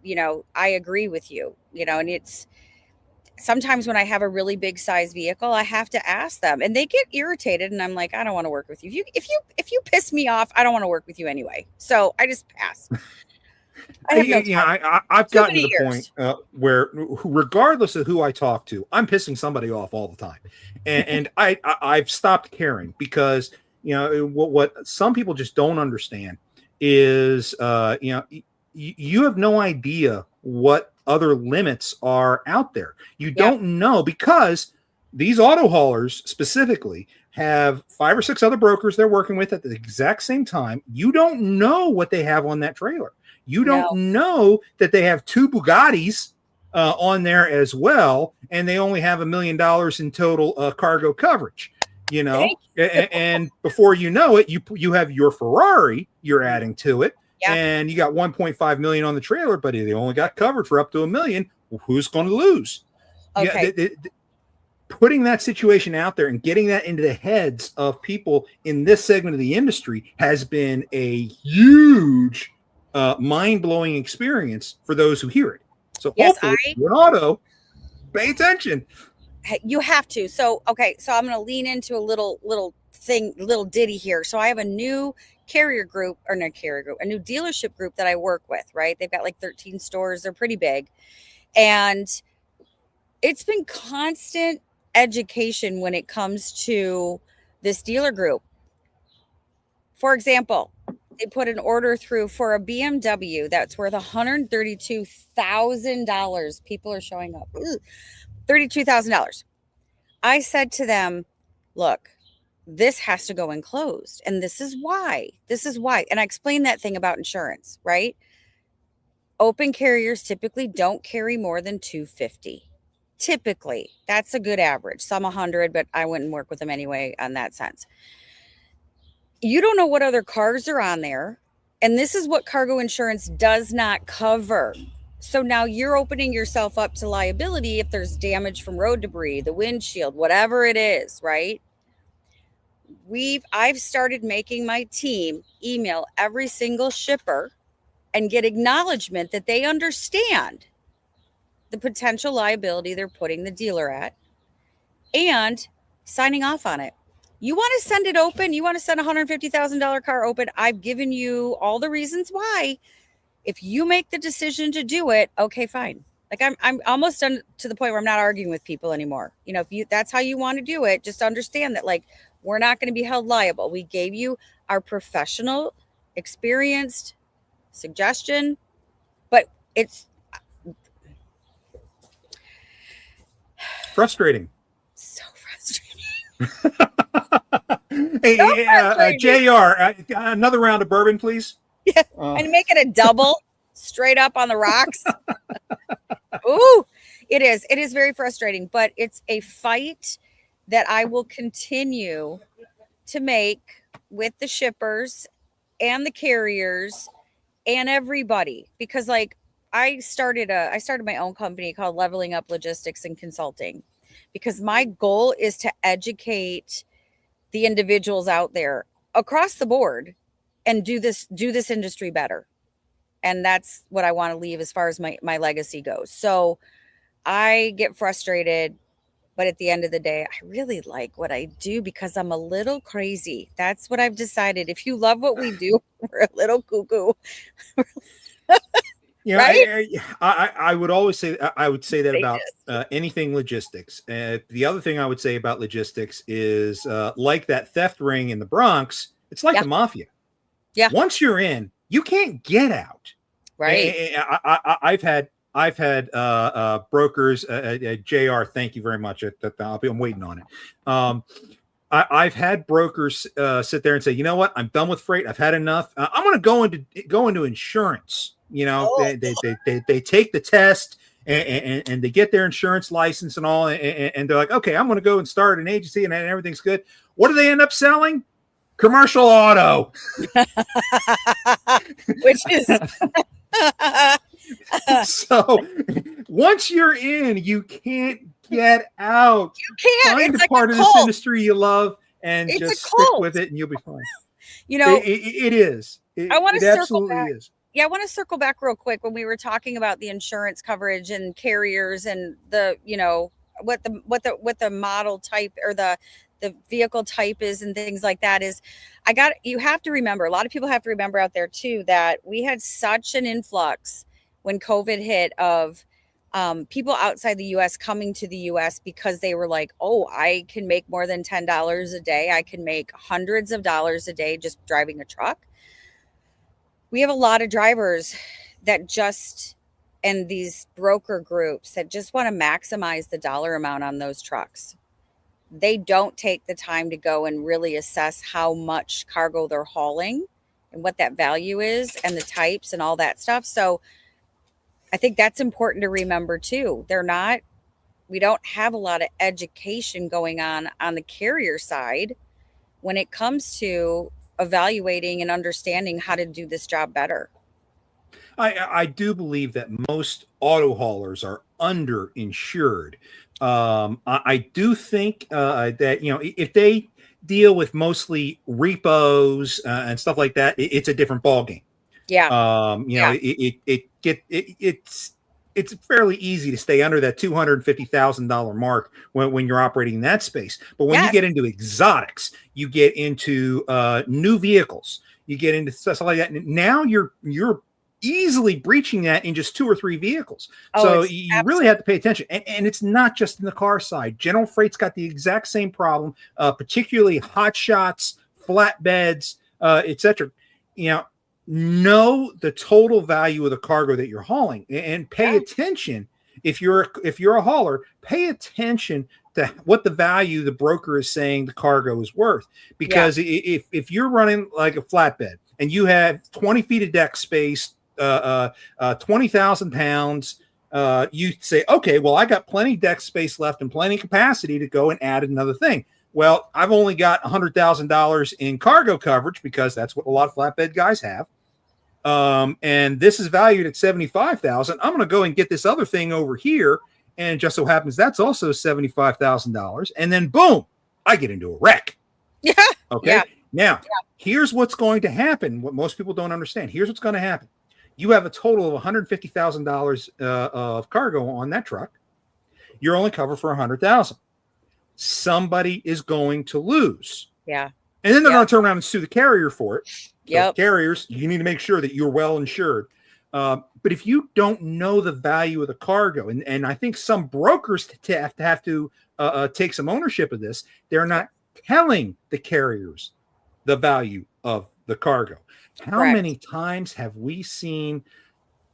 Speaker 3: I agree with you, and it's sometimes when I have a really big size vehicle, I have to ask them and they get irritated. And I'm like, I don't want to work with you. If you piss me off, I don't want to work with you anyway. So I just pass.
Speaker 1: I've gotten to the point where, regardless of who I talk to, I'm pissing somebody off all the time, and I've stopped caring because what some people just don't understand is you have no idea what other limits are out there. You don't know, because these auto haulers specifically have 5 or 6 other brokers they're working with at the exact same time. You don't know what they have on that trailer. You don't know that they have 2 Bugattis on there as well, and they only have $1 million in total cargo coverage. And before you know it, you have your Ferrari you're adding to it, and you got 1.5 million on the trailer, but they only got covered for up to $1 million. Well, who's going to lose? Okay. Putting that situation out there and getting that into the heads of people in this segment of the industry has been a huge mind-blowing experience for those who hear it. So hopefully, an auto, pay attention.
Speaker 3: You have to. So I'm going to lean into a little ditty here. So I have a new a new dealership group that I work with, right? They've got like 13 stores. They're pretty big. And it's been constant education when it comes to this dealer group. For example, they put an order through for a BMW that's worth $132,000. People are showing up. $32,000. I said to them, look, this has to go enclosed. And this is why. And I explained that thing about insurance, right? Open carriers typically don't carry more than 250. Typically, that's a good average. Some 100, but I wouldn't work with them anyway on that sense. You don't know what other cars are on there. And this is what cargo insurance does not cover. So now you're opening yourself up to liability if there's damage from road debris, the windshield, whatever it is, right? I've started making my team email every single shipper and get acknowledgement that they understand the potential liability they're putting the dealer at and signing off on it. You want to send it open? You want to send a $150,000 car open? I've given you all the reasons why. If you make the decision to do it, okay, fine. Like I'm almost done to the point where I'm not arguing with people anymore. If that's how you want to do it, just understand that we're not going to be held liable. We gave you our professional, experienced suggestion, but it's
Speaker 1: frustrating.
Speaker 3: So frustrating.
Speaker 1: Hey, JR, another round of bourbon, please.
Speaker 3: Yeah, and make it a double straight up on the rocks. Ooh, it is. It is very frustrating, but it's a fight that I will continue to make with the shippers and the carriers and everybody, because I started my own company called Leveling Up Logistics and Consulting, because my goal is to educate the individuals out there across the board and do this industry better. And that's what I want to leave as far as my legacy goes. So I get frustrated, but at the end of the day, I really like what I do because I'm a little crazy. That's what I've decided. If you love what we do, we're a little cuckoo.
Speaker 1: Right? I would always say, I would say that about anything logistics. The other thing I would say about logistics is like that theft ring in the Bronx, it's like the mafia. Yeah. Once you're in, you can't get out.
Speaker 3: Right.
Speaker 1: I've had brokers. Jr. Thank you very much. I'm waiting on it. I've had brokers sit there and say, you know what, I'm done with freight. I've had enough. I'm going to go into insurance. You know,
Speaker 3: Oh.
Speaker 1: they take the test and they get their insurance license and all, and they're like, okay, I'm going to go and start an agency and everything's good. What do they end up selling? Commercial auto.
Speaker 3: Which is
Speaker 1: so once you're in, you can't get out.
Speaker 3: You can't.
Speaker 1: Find
Speaker 3: It's
Speaker 1: a
Speaker 3: like
Speaker 1: part
Speaker 3: a
Speaker 1: of this
Speaker 3: cult.
Speaker 1: industry you love and
Speaker 3: It's
Speaker 1: just
Speaker 3: a
Speaker 1: stick
Speaker 3: cult.
Speaker 1: with it, and you'll be fine.
Speaker 3: You know,
Speaker 1: It is.
Speaker 3: I want
Speaker 1: It
Speaker 3: to circle
Speaker 1: absolutely
Speaker 3: back.
Speaker 1: is.
Speaker 3: Yeah, I want to circle back real quick when we were talking about the insurance coverage and carriers and the, you know, what the model type or the vehicle type is and things like that is. You have to remember, a lot of people have to remember out there too, that we had such an influx when COVID hit of people outside the US coming to the US because they were like, oh, I can make more than $10 a day. I can make hundreds of dollars a day just driving a truck. We have a lot of drivers that and these broker groups that just want to maximize the dollar amount on those trucks. They don't take the time to go and really assess how much cargo they're hauling and what that value is and the types and all that stuff. So I think that's important to remember too. We don't have a lot of education going on the carrier side when it comes to evaluating and understanding how to do this job better.
Speaker 1: I do believe that most auto haulers are underinsured. I do think that, you know, if they deal with mostly repos and stuff like that, it's a different ballgame.
Speaker 3: Yeah.
Speaker 1: You know, it's fairly easy to stay under that $250,000 mark when you're operating in that space. But when you get into exotics, you get into new vehicles, you get into stuff like that. Now you're easily breaching that in just 2 or 3 vehicles. So you really have to pay attention. And it's not just in the car side. General Freight's got the exact same problem, particularly hot shots, flatbeds, etc. You know the total value of the cargo that you're hauling and pay attention. If you're a hauler, pay attention to what the value the broker is saying the cargo is worth. Because if you're running like a flatbed and you have 20 feet of deck space, 20,000 pounds, you say, okay, well, I got plenty deck space left and plenty capacity to go and add another thing. Well, I've only got $100,000 in cargo coverage because that's what a lot of flatbed guys have. And this is valued at $75,000. I'm going to go and get this other thing over here. And just so happens that's also $75,000. And then boom, I get into a wreck.
Speaker 3: Yeah.
Speaker 1: Okay. Yeah. Now, here's what's going to happen. What most people don't understand. Here's what's going to happen. You have a total of $150,000 of cargo on that truck. You're only covered for $100,000. Somebody is going to lose.
Speaker 3: Yeah.
Speaker 1: And then they're going to turn around and sue the carrier for it.
Speaker 3: So
Speaker 1: carriers, you need to make sure that you're well insured. But if you don't know the value of the cargo, and I think some brokers have to take some ownership of this, they're not telling the carriers the value of the cargo. How many times have we seen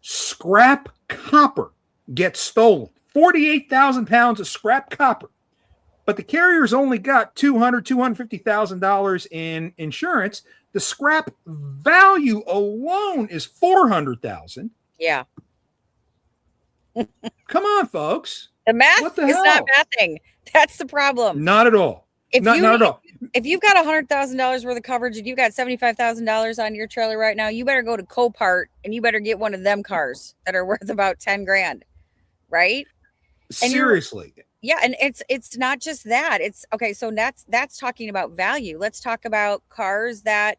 Speaker 1: scrap copper get stolen? 48,000 pounds of scrap copper. But the carrier's only got $250,000 in insurance. The scrap value alone is $400,000.
Speaker 3: Yeah.
Speaker 1: Come on, folks.
Speaker 3: The math is not mathing. That's the problem.
Speaker 1: Not at all. Not at all.
Speaker 3: If you've got $100,000 worth of coverage and you've got $75,000 on your trailer right now, you better go to Copart and you better get one of them cars that are worth about 10 grand. Right?
Speaker 1: Seriously.
Speaker 3: Yeah, and it's not just that. It's okay, so that's talking about value. Let's talk about cars that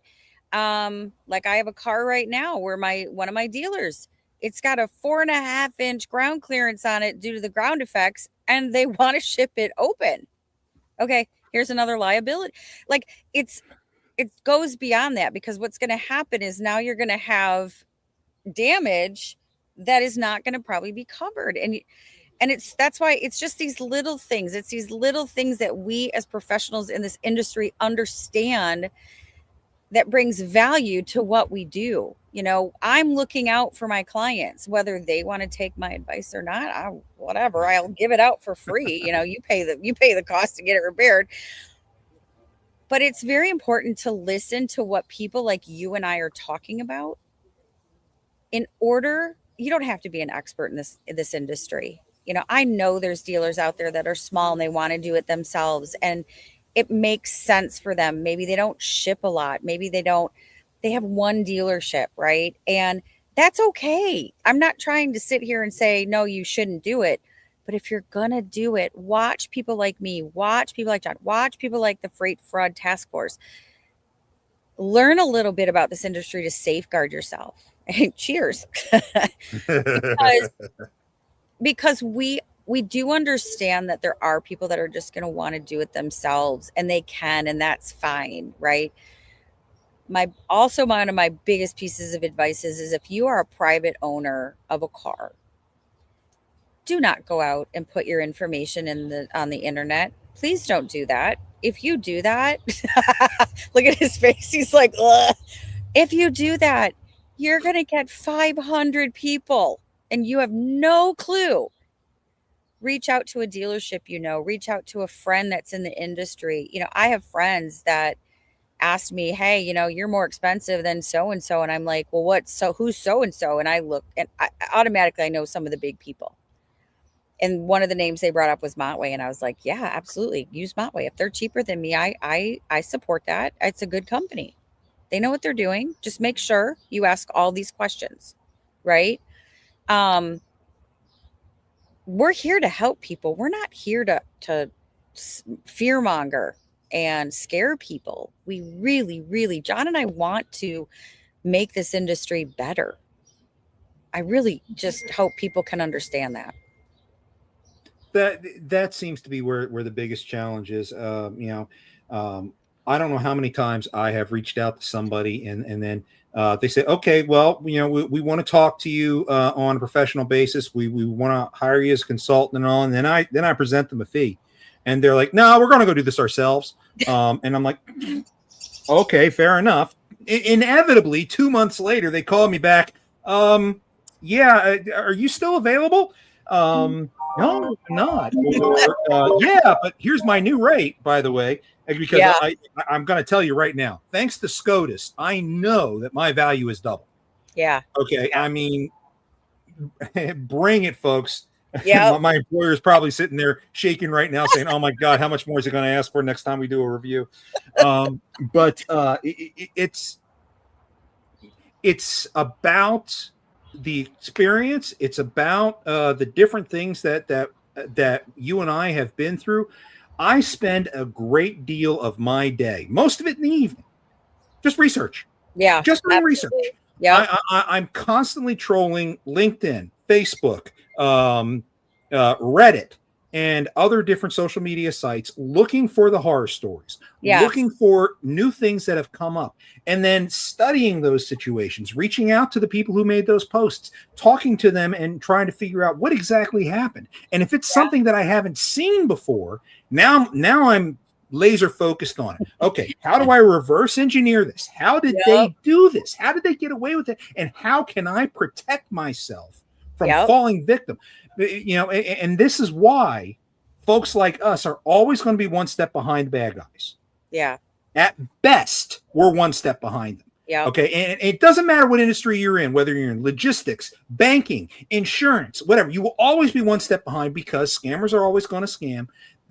Speaker 3: like I have a car right now where one of my dealers, it's got a 4.5-inch ground clearance on it due to the ground effects, and they want to ship it open. Okay, here's another liability. Like it goes beyond that, because what's going to happen is now you're going to have damage that is not going to probably be covered. And that's why it's just these little things. It's these little things that we as professionals in this industry understand that brings value to what we do. You know, I'm looking out for my clients, whether they want to take my advice or not. Whatever, I'll give it out for free. You know, you pay the cost to get it repaired. But it's very important to listen to what people like you and I are talking about. In order, you don't have to be an expert in this industry. You know, I know there's dealers out there that are small and they want to do it themselves, and it makes sense for them. Maybe they don't ship a lot. Maybe they have one dealership, right? And that's okay. I'm not trying to sit here and say, no, you shouldn't do it. But if you're going to do it, watch people like me, watch people like John, watch people like the Freight Fraud Task Force. Learn a little bit about this industry to safeguard yourself. Cheers. because we do understand that there are people that are just going to want to do it themselves, and they can, and that's fine, right? One of my biggest pieces of advice is if you are a private owner of a car, do not go out and put your information on the internet. Please don't do that. If you do that, look at his face. He's like, ugh. If you do that, you're going to get 500 people and you have no clue. Reach out to a dealership, reach out to a friend that's in the industry. You know, I have friends that asked me, hey, you're more expensive than so-and-so. And I'm like, well, who's so-and-so? And I look and I automatically know some of the big people. And one of the names they brought up was Montway. And I was like, yeah, absolutely. Use Montway. If they're cheaper than me, I support that. It's a good company. They know what they're doing. Just make sure you ask all these questions, right? We're here to help people. We're not here to fearmonger and scare people. We really, really, John and I want to make this industry better. I really just hope people can understand that.
Speaker 1: That seems to be where the biggest challenge is. I don't know how many times I have reached out to somebody and then they say, okay, well, we want to talk to you on a professional basis. We want to hire you as a consultant and all. And then I present them a fee, and they're like, no, we're going to go do this ourselves. And I'm like, okay, fair enough. Inevitably, 2 months later, they call me back. Yeah, are you still available? No, I'm not. Or, yeah, but here's my new rate, by the way, because I'm going to tell you right now, thanks to SCOTUS, I know that my value is double.
Speaker 3: Yeah.
Speaker 1: Okay. I mean, bring it, folks.
Speaker 3: Yeah.
Speaker 1: My employer is probably sitting there shaking right now saying, oh my God, how much more is he going to ask for next time we do a review? But it's about the experience. It's about the different things that you and I have been through. I spend a great deal of my day, most of it in the evening, just research.
Speaker 3: Yeah,
Speaker 1: just doing research.
Speaker 3: Yeah,
Speaker 1: I'm constantly trolling LinkedIn, Facebook, Reddit, and other different social media sites, looking for the horror stories, looking for new things that have come up, and then studying those situations, reaching out to the people who made those posts, talking to them and trying to figure out what exactly happened. And if it's something that I haven't seen before, now I'm laser focused on it. Okay, how do I reverse engineer this? How did they do this? How did they get away with it? And how can I protect myself from falling victim? And this is why folks like us are always going to be one step behind the bad guys.
Speaker 3: Yeah.
Speaker 1: At best, we're one step behind them.
Speaker 3: Yeah.
Speaker 1: Okay. And it doesn't matter what industry you're in, whether you're in logistics, banking, insurance, whatever, you will always be one step behind because scammers are always going to scam.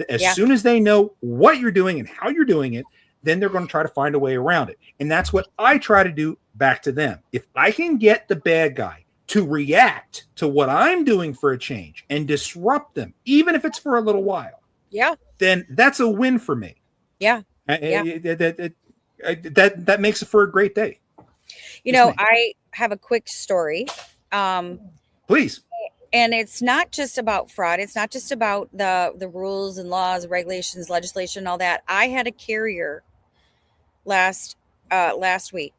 Speaker 1: As soon as they know what you're doing and how you're doing it, then they're going to try to find a way around it. And that's what I try to do back to them. If I can get the bad guy to react to what I'm doing for a change and disrupt them, even if it's for a little while, then that's a win for me.
Speaker 3: Yeah.
Speaker 1: That makes it for a great day.
Speaker 3: I have a quick story.
Speaker 1: Please.
Speaker 3: And it's not just about fraud. It's not just about the rules and laws, regulations, legislation, all that. I had a carrier last week.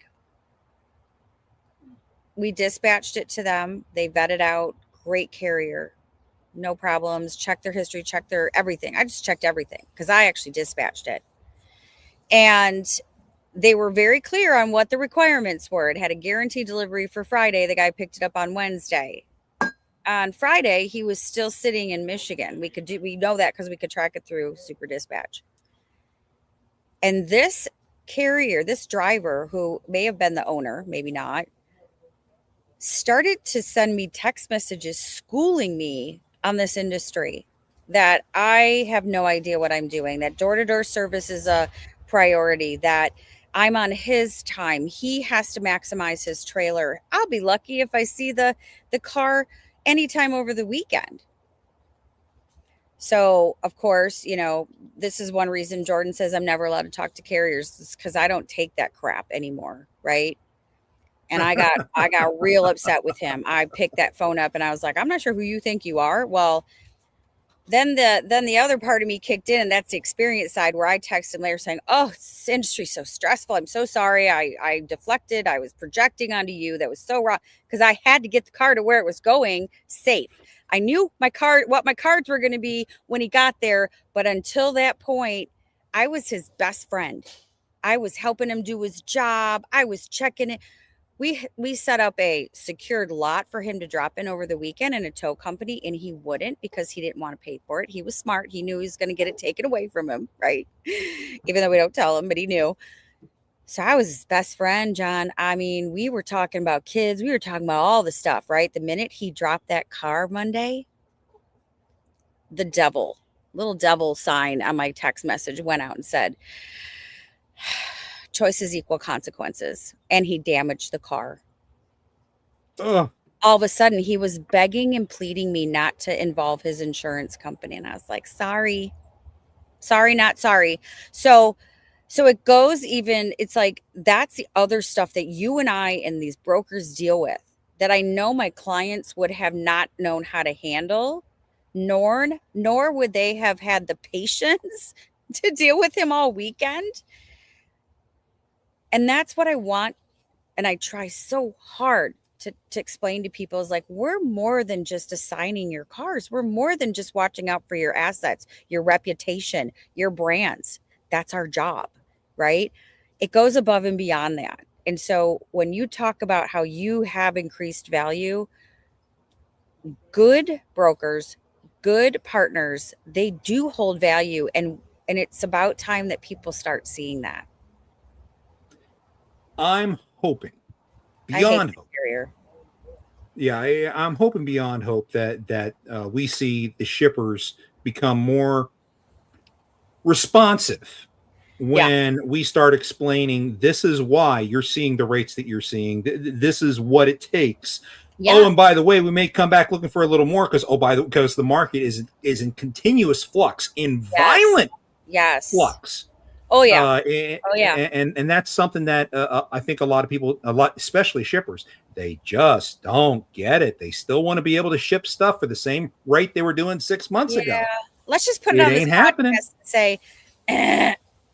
Speaker 3: We dispatched it to them. They vetted out. Great carrier. No problems. Checked their history, checked their everything. I just checked everything because I actually dispatched it. And they were very clear on what the requirements were. It had a guaranteed delivery for Friday. The guy picked it up on Wednesday. On Friday, he was still sitting in Michigan. We know that because we could track it through Super Dispatch. And this carrier, this driver, who may have been the owner, maybe not, started to send me text messages schooling me on this industry, that I have no idea what I'm doing, that door-to-door service is a priority, that I'm on his time. He has to maximize his trailer. I'll be lucky if I see the car anytime over the weekend. So, of course, this is one reason Jordan says I'm never allowed to talk to carriers, because I don't take that crap anymore, right? And I got real upset with him. I picked that phone up and I was like, I'm not sure who you think you are. Well, then the other part of me kicked in, and that's the experience side, where I texted him later saying, oh, this industry's so stressful. I'm so sorry. I deflected. I was projecting onto you. That was so wrong, because I had to get the car to where it was going safe. I knew what my cards were going to be when he got there. But until that point, I was his best friend. I was helping him do his job. I was checking it. We set up a secured lot for him to drop in over the weekend in a tow company, and he wouldn't, because he didn't want to pay for it. He was smart. He knew he was going to get it taken away from him, right? Even though we don't tell him, but he knew. So I was his best friend, John. I mean, we were talking about kids. We were talking about all the stuff, right? The minute he dropped that car Monday, the little devil sign on my text message went out and said, choices equal consequences. And he damaged the car.
Speaker 1: Ugh.
Speaker 3: All of a sudden, he was begging and pleading me not to involve his insurance company. And I was like, sorry, not sorry. So it goes even, it's like, that's the other stuff that you and I and these brokers deal with, that I know my clients would have not known how to handle, nor would they have had the patience to deal with him all weekend. And that's what I want. And I try so hard to explain to people, is like, we're more than just assigning your cars. We're more than just watching out for your assets, your reputation, your brands. That's our job, right? It goes above and beyond that. And so when you talk about how you have increased value, good brokers, good partners, they do hold value. And it's about time that people start seeing that.
Speaker 1: I'm hoping beyond hope.
Speaker 3: Carrier.
Speaker 1: Yeah, I'm hoping beyond hope that we see the shippers become more responsive when we start explaining, this is why you're seeing the rates that you're seeing. This is what it takes. Yeah. Oh, and by the way, we may come back looking for a little more because the market is in continuous flux, in violent flux.
Speaker 3: Oh yeah.
Speaker 1: And that's something that I think a lot of people, especially shippers, they just don't get it. They still want to be able to ship stuff for the same rate they were doing 6 months ago.
Speaker 3: Let's just put it on this podcast and say,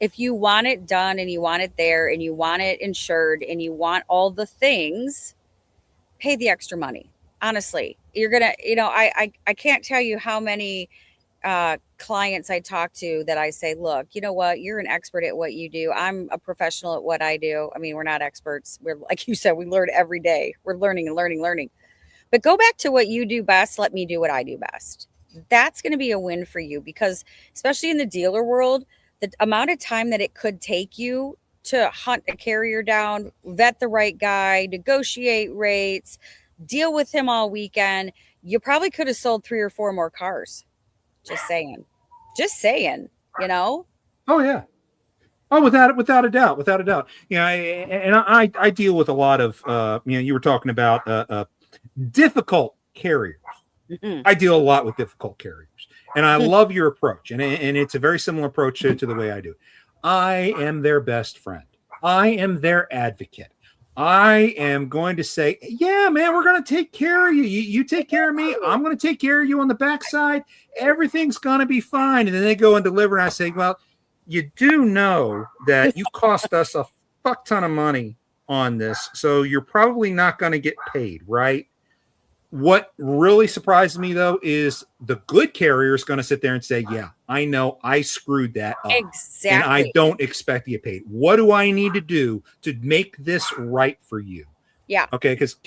Speaker 3: if you want it done and you want it there and you want it insured and you want all the things, pay the extra money. Honestly, you're gonna, I can't tell you how many clients I talk to that I say, look, you know what? You're an expert at what you do. I'm a professional at what I do. I mean, we're not experts. We're, like you said, we learn every day. We're learning and learning. But go back to what you do best. Let me do what I do best. That's going to be a win for you, because especially in the dealer world, the amount of time that it could take you to hunt a carrier down, vet the right guy, negotiate rates, deal with him all weekend, you probably could have sold 3 or 4 more cars. Just saying,
Speaker 1: Oh yeah. Oh, without a doubt. I deal with a lot of, you were talking about difficult carriers. Mm-hmm. I deal a lot with difficult carriers, and I love your approach. And it's a very similar approach to the way I do. I am their best friend. I am their advocate. I am going to say, yeah, man, we're going to take care of you. You take care of me. I'm going to take care of you on the backside. Everything's going to be fine. And then they go and deliver. And I say, well, you do know that you cost us a fuck ton of money on this. So you're probably not going to get paid, right? What really surprised me, though, is the good carrier is going to sit there and say, yeah, I know I screwed that up.
Speaker 3: Exactly.
Speaker 1: And I don't expect to get paid. What do I need to do to make this right for you?
Speaker 3: Yeah.
Speaker 1: Okay. Because,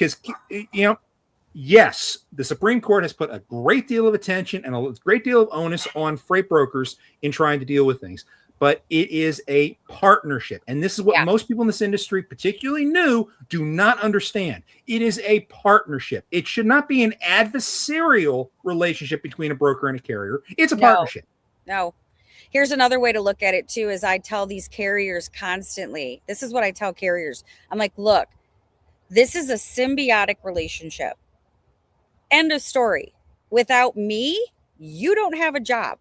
Speaker 1: yes, the Supreme Court has put a great deal of attention and a great deal of onus on freight brokers in trying to deal with things. But it is a partnership. And this is what most people in this industry, particularly new, do not understand. It is a partnership. It should not be an adversarial relationship between a broker and a carrier. It's a partnership.
Speaker 3: No. Here's another way to look at it too, is I tell these carriers constantly, this is what I tell carriers. I'm like, look, this is a symbiotic relationship. End of story. Without me, you don't have a job.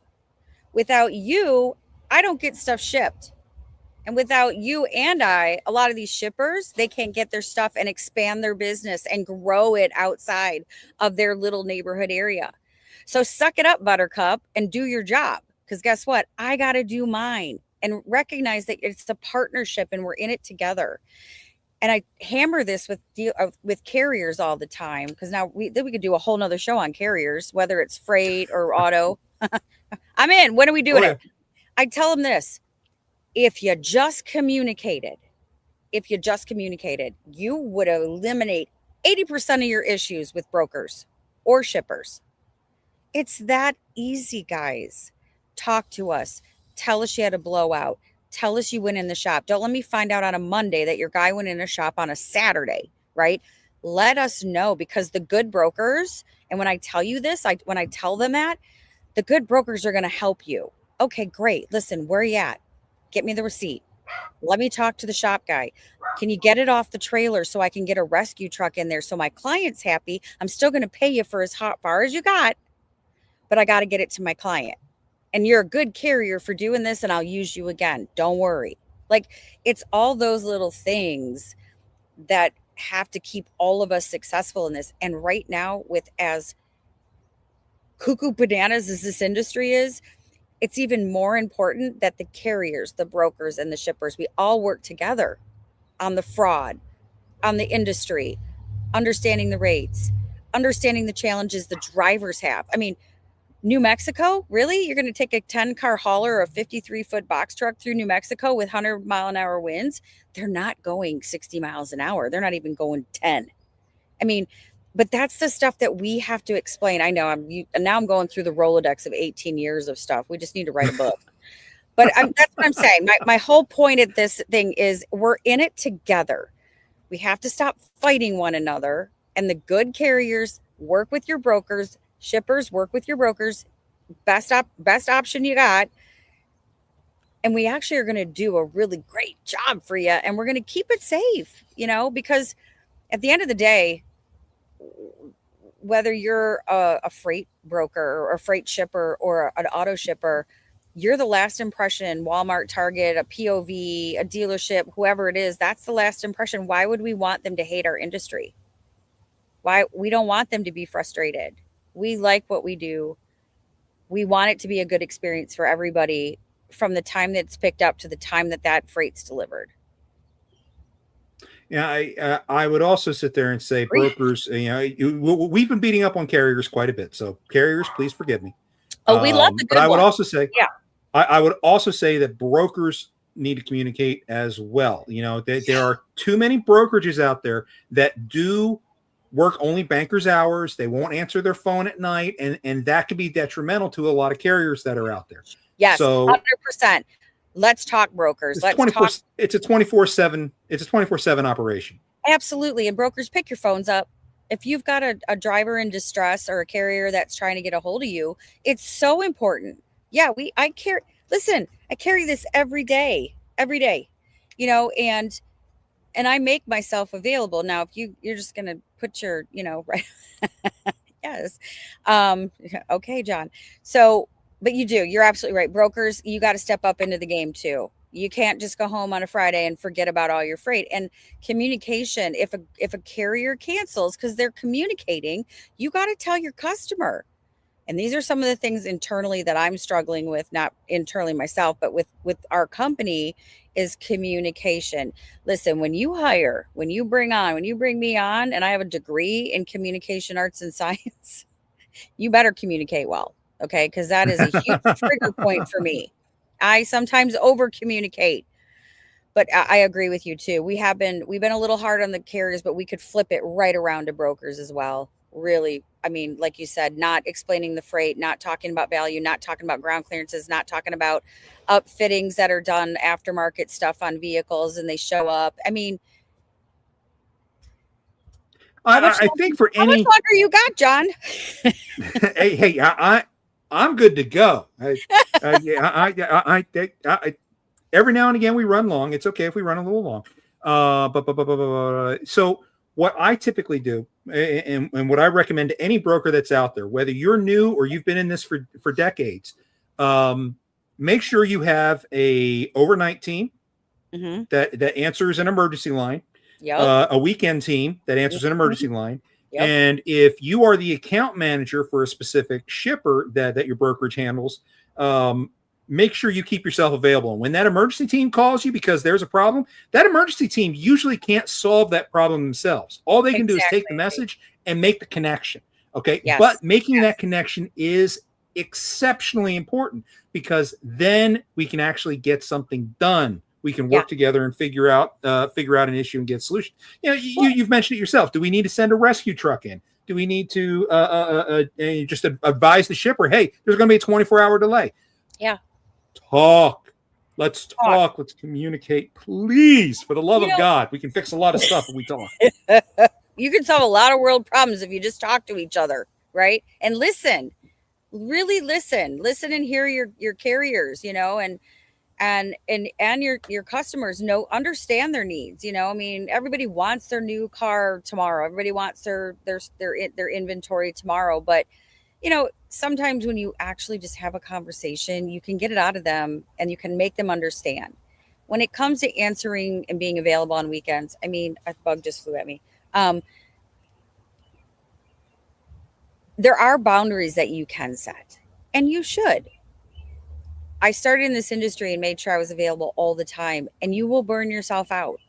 Speaker 3: Without you, I don't get stuff shipped. And without you and I, a lot of these shippers, they can't get their stuff and expand their business and grow it outside of their little neighborhood area. So suck it up, Buttercup, and do your job. Because guess what? I got to do mine, and recognize that it's a partnership and we're in it together. And I hammer this with carriers all the time, because now we could do a whole nother show on carriers, whether it's freight or auto. I'm in. When are we doing it? I tell them this: if you just communicated, you would eliminate 80% of your issues with brokers or shippers. It's that easy, guys. Talk to us. Tell us you had a blowout. Tell us you went in the shop. Don't let me find out on a Monday that your guy went in a shop on a Saturday, right? Let us know, because the good brokers, and when I tell you this, when I tell them that, the good brokers are going to help you. Okay, great. Listen, where are you at? Get me the receipt. Let me talk to the shop guy. Can you get it off the trailer so I can get a rescue truck in there so my client's happy? I'm still going to pay you for as far as you got, but I got to get it to my client. And you're a good carrier for doing this, and I'll use you again. Don't worry. Like, it's all those little things that have to keep all of us successful in this. And right now, with as cuckoo bananas as this industry is, it's even more important that the carriers, the brokers, and the shippers, we all work together on the fraud, on the industry, understanding the rates, understanding the challenges the drivers have. I mean, New Mexico, really? You're going to take a 10-car hauler or a 53-foot box truck through New Mexico with 100-mile-an-hour winds? They're not going 60 miles an hour. They're not even going 10. I mean, but that's the stuff that we have to explain. I know now I'm going through the Rolodex of 18 years of stuff. We just need to write a book. But that's what I'm saying. My whole point at this thing is we're in it together. We have to stop fighting one another. And the good carriers work with your brokers. Shippers, work with your brokers. Best option you got. And we actually are going to do a really great job for you. And we're going to keep it safe, because at the end of the day, whether you're a freight broker or a freight shipper or an auto shipper, you're the last impression. Walmart, Target, a POV, a dealership, whoever it is, that's the last impression. Why would we want them to hate our industry? Why? We don't want them to be frustrated. We like what we do. We want it to be a good experience for everybody from the time that it's picked up to the time that freight's delivered.
Speaker 1: Yeah, I would also sit there and say brokers, we've been beating up on carriers quite a bit. So carriers, please forgive me.
Speaker 3: Oh, we love the good
Speaker 1: But I would
Speaker 3: ones.
Speaker 1: also say, I would also say that brokers need to communicate as well. There are too many brokerages out there that do work only banker's hours. They won't answer their phone at night. And that can be detrimental to a lot of carriers that are out there.
Speaker 3: Yes,
Speaker 1: so
Speaker 3: 100%. Let's talk brokers.
Speaker 1: It's a 24/7 operation.
Speaker 3: Absolutely. And brokers, pick your phones up. If you've got a driver in distress or a carrier that's trying to get a hold of you, it's so important. Yeah, I carry this every day, and I make myself available. Now, if you're just going to put your, right. Yes. Okay, John. So, but you're absolutely right. Brokers, you got to step up into the game too. You can't just go home on a Friday and forget about all your freight. And communication, if a carrier cancels because they're communicating, you got to tell your customer. And these are some of the things internally that I'm struggling with, not internally myself, but with our company, is communication. Listen, when you hire, when you bring me on, and I have a degree in communication arts and science, you better communicate well. Okay. Because that is a huge trigger point for me. I sometimes over communicate. But I agree with you too. We've been a little hard on the carriers, but we could flip it right around to brokers as well. Really, I mean, like you said, not explaining the freight, not talking about value, not talking about ground clearances, not talking about upfittings that are done, aftermarket stuff on vehicles, and they show up. I mean,
Speaker 1: I think for
Speaker 3: how much
Speaker 1: any,
Speaker 3: longer you got, John?
Speaker 1: hey, I'm good to go. Every now and again we run long. It's okay if we run a little long. So what I typically do, and what I recommend to any broker that's out there, whether you're new or you've been in this for decades, make sure you have a overnight team that answers an emergency line, a weekend team that answers an emergency line. Yep. And if you are the account manager for a specific shipper that your brokerage handles, make sure you keep yourself available. And when that emergency team calls you because there's a problem, that emergency team usually can't solve that problem themselves. All they can do is take the message and make the connection. Okay. Yes. But making that connection is exceptionally important, because then we can actually get something done. We can work together and figure out an issue and get a solution. You know, you've mentioned it yourself. Do we need to send a rescue truck in? Do we need to just advise the shipper, hey, there's going to be a 24-hour delay?
Speaker 3: Yeah.
Speaker 1: Let's talk. Let's communicate, please. For the love of God, we can fix a lot of stuff if we talk.
Speaker 3: You can solve a lot of world problems if you just talk to each other, right? And listen, really listen and hear your carriers, you know, and your customers understand their needs. You know, I mean, everybody wants their new car tomorrow. Everybody wants their inventory tomorrow. But, you know, sometimes when you actually just have a conversation, you can get it out of them and you can make them understand. When it comes to answering and being available on weekends, I mean, a bug just flew at me. There are boundaries that you can set, and you should. I started in this industry and made sure I was available all the time, and you will burn yourself out.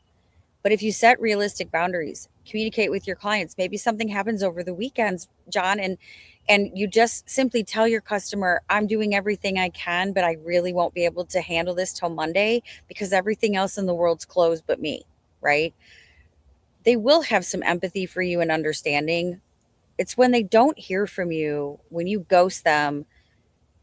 Speaker 3: But if you set realistic boundaries, communicate with your clients, maybe something happens over the weekends, John, and you just simply tell your customer, I'm doing everything I can, but I really won't be able to handle this till Monday because everything else in the world's closed but me, right? They will have some empathy for you and understanding. It's when they don't hear from you, when you ghost them,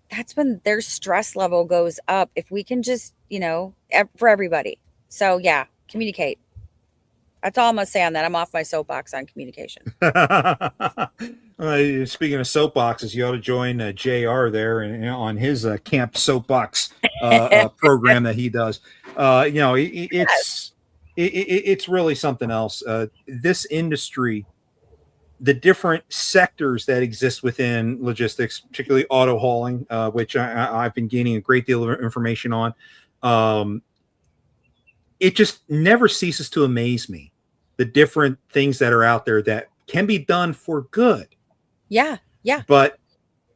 Speaker 3: that's when their stress level goes up. If we can just, you know, for everybody. So yeah, communicate. That's all I'm going to say on that. I'm off my soapbox on communication.
Speaker 1: Speaking of soapboxes, you ought to join JR there and on his camp soapbox program that he does. You know, it's really something else. This industry, the different sectors that exist within logistics, particularly auto hauling, which I've been gaining a great deal of information on. It just never ceases to amaze me, the different things that are out there that can be done for good.
Speaker 3: Yeah. Yeah.
Speaker 1: But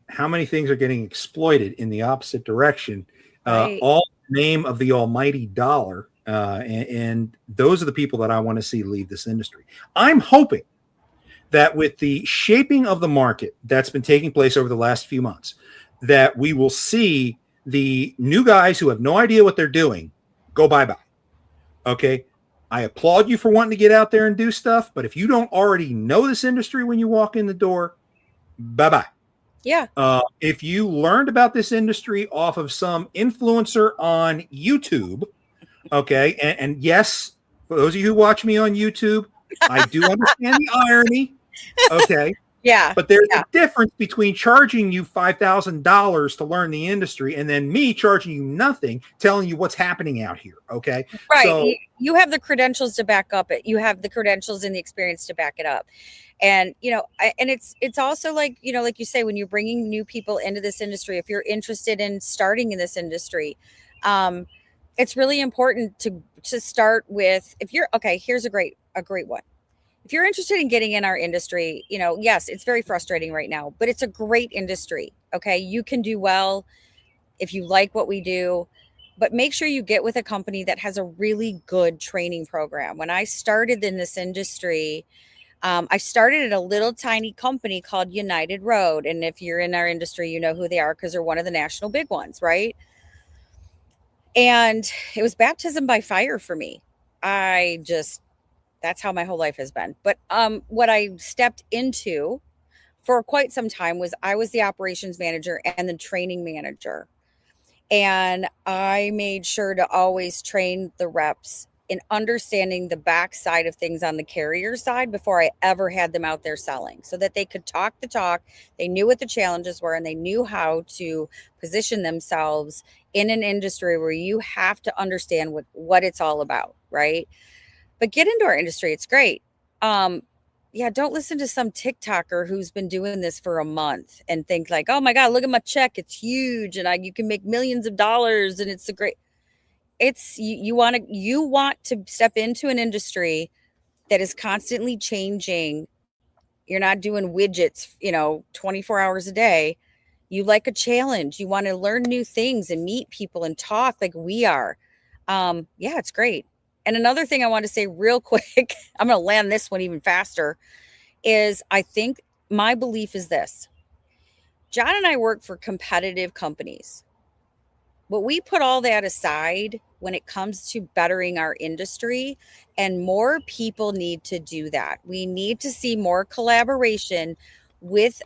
Speaker 1: how many things are getting exploited in the opposite direction? Right. All in the name of the almighty dollar. And those are the people that I want to see leave this industry. I'm hoping that with the shaping of the market that's been taking place over the last few months, that we will see the new guys who have no idea what they're doing go bye-bye. Okay. I applaud you for wanting to get out there and do stuff, but if you don't already know this industry when you walk in the door, bye-bye.
Speaker 3: Yeah.
Speaker 1: If you learned about this industry off of some influencer on YouTube, okay, and yes, for those of you who watch me on YouTube, I do understand the irony. Okay.
Speaker 3: Yeah.
Speaker 1: But there's a difference between charging you $5,000 to learn the industry and then me charging you nothing, telling you what's happening out here. Okay.
Speaker 3: Right. So, you have the credentials to back up it. You have the credentials and the experience to back it up. And, you know, and it's also like, you know, like you say, when you're bringing new people into this industry, if you're interested in starting in this industry, it's really important to start with, if you're, okay, here's a great one. if you're interested in getting in our industry, yes, it's very frustrating right now, but it's a great industry. Okay. You can do well if you like what we do, but make sure you get with a company that has a really good training program. When I started in this industry, I started at a little tiny company called United Road. And if you're in our industry, you know who they are because they're one of the national big ones, right? And it was baptism by fire for me. That's how my whole life has been. But what I stepped into for quite some time was I was the operations manager and the training manager. And I made sure to always train the reps in understanding the backside of things on the carrier side before I ever had them out there selling, so that they could talk the talk. They knew what the challenges were and they knew how to position themselves in an industry where you have to understand what it's all about, right? But get into our industry. It's great. Yeah, don't listen to some TikToker who's been doing this for a month and think like, oh my God, look at my check. It's huge. And you can make millions of dollars. And it's a great, you want to step into an industry that is constantly changing. You're not doing widgets, 24 hours a day. You like a challenge. You want to learn new things and meet people and talk like we are. Yeah, it's great. And another thing I want to say real quick, I'm going to land this one even faster, is I think my belief is this. John and I work for competitive companies, but we put all that aside when it comes to bettering our industry, and more people need to do that. We need to see more collaboration with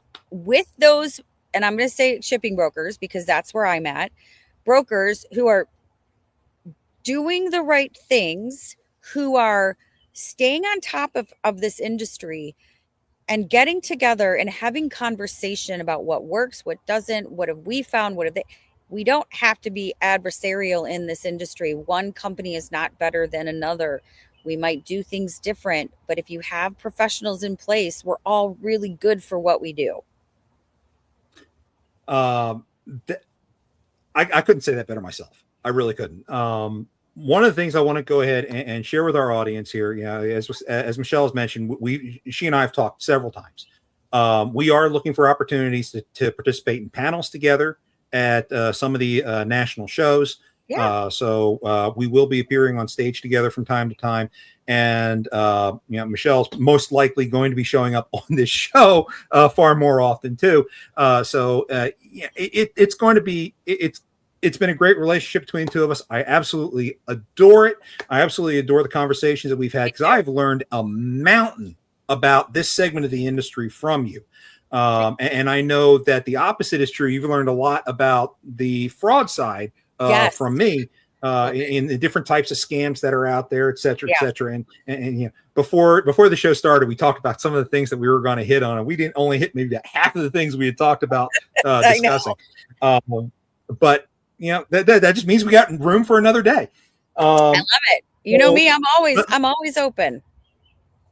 Speaker 3: those, and I'm going to say shipping brokers because that's where I'm at, brokers who are doing the right things, who are staying on top of this industry and getting together and having conversation about what works, what doesn't, what have we found, what have they. We don't have to be adversarial in this industry. One company is not better than another. We might do things different, but if you have professionals in place, we're all really good for what we do.
Speaker 1: I couldn't say that better myself. I really couldn't. One of the things I want to go ahead and share with our audience here, as Michelle has mentioned, she and I have talked several times. We are looking for opportunities to participate in panels together at some of the national shows.
Speaker 3: Yeah.
Speaker 1: So we will be appearing on stage together from time to time. And, Michelle's most likely going to be showing up on this show far more often too. It's going to be, it's been a great relationship between the two of us. I absolutely adore it. I absolutely adore the conversations that we've had because I've learned a mountain about this segment of the industry from you. And I know that the opposite is true. You've learned a lot about the fraud side from me in the different types of scams that are out there, et cetera, et cetera. And before the show started, we talked about some of the things that we were going to hit on, and we didn't only hit maybe half of the things we had talked about discussing. But that just means we got room for another day.
Speaker 3: I love it. You know me, I'm always open.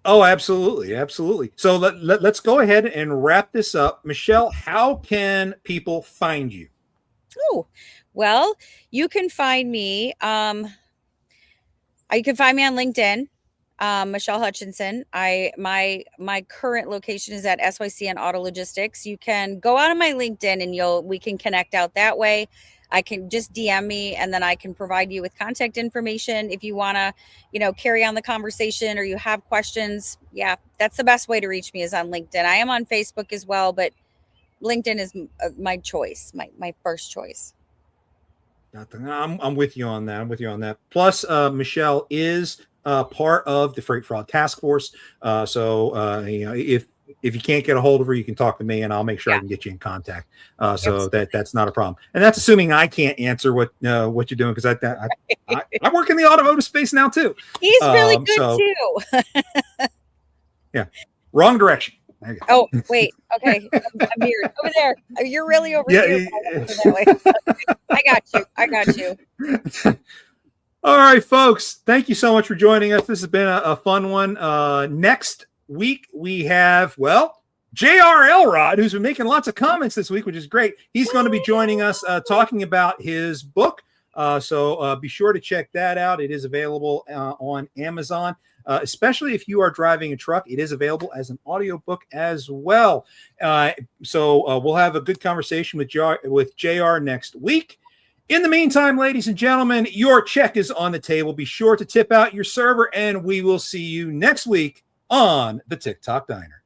Speaker 1: Oh, absolutely. Absolutely. So let's go ahead and wrap this up. Michelle, how can people find you?
Speaker 3: Oh, well, you can find me. You can find me on LinkedIn, Michelle Hutchinson. My current location is at SYC and Auto Logistics. You can go out on my LinkedIn and we can connect out that way. I can just DM me and then I can provide you with contact information if you want to, carry on the conversation or you have questions. Yeah, that's the best way to reach me is on LinkedIn. I am on Facebook as well, but LinkedIn is my choice, my first choice.
Speaker 1: I'm with you on that. Plus, Michelle is part of the Freight Fraud Task Force. If you can't get a hold of her, you can talk to me and I'll make sure I can get you in contact. So that's not a problem. And that's assuming I can't answer what you're doing because I work in the automotive space now too.
Speaker 3: He's really good too.
Speaker 1: Yeah. Wrong direction.
Speaker 3: Oh, wait. Okay. I'm here. Over there. You're really over here. That way. I got you.
Speaker 1: All right, folks. Thank you so much for joining us. This has been a fun one. Next week we have J.R. Elrod, who's been making lots of comments this week, which is great. He's going to be joining us talking about his book, So be sure to check that out. It is available on Amazon. Especially if you are driving a truck, it is available as an audiobook as well. So we'll have a good conversation with JR next week. In the meantime, ladies and gentlemen, your check is on the table. Be sure to tip out your server, and we will see you next week on the Tic Toc Diner.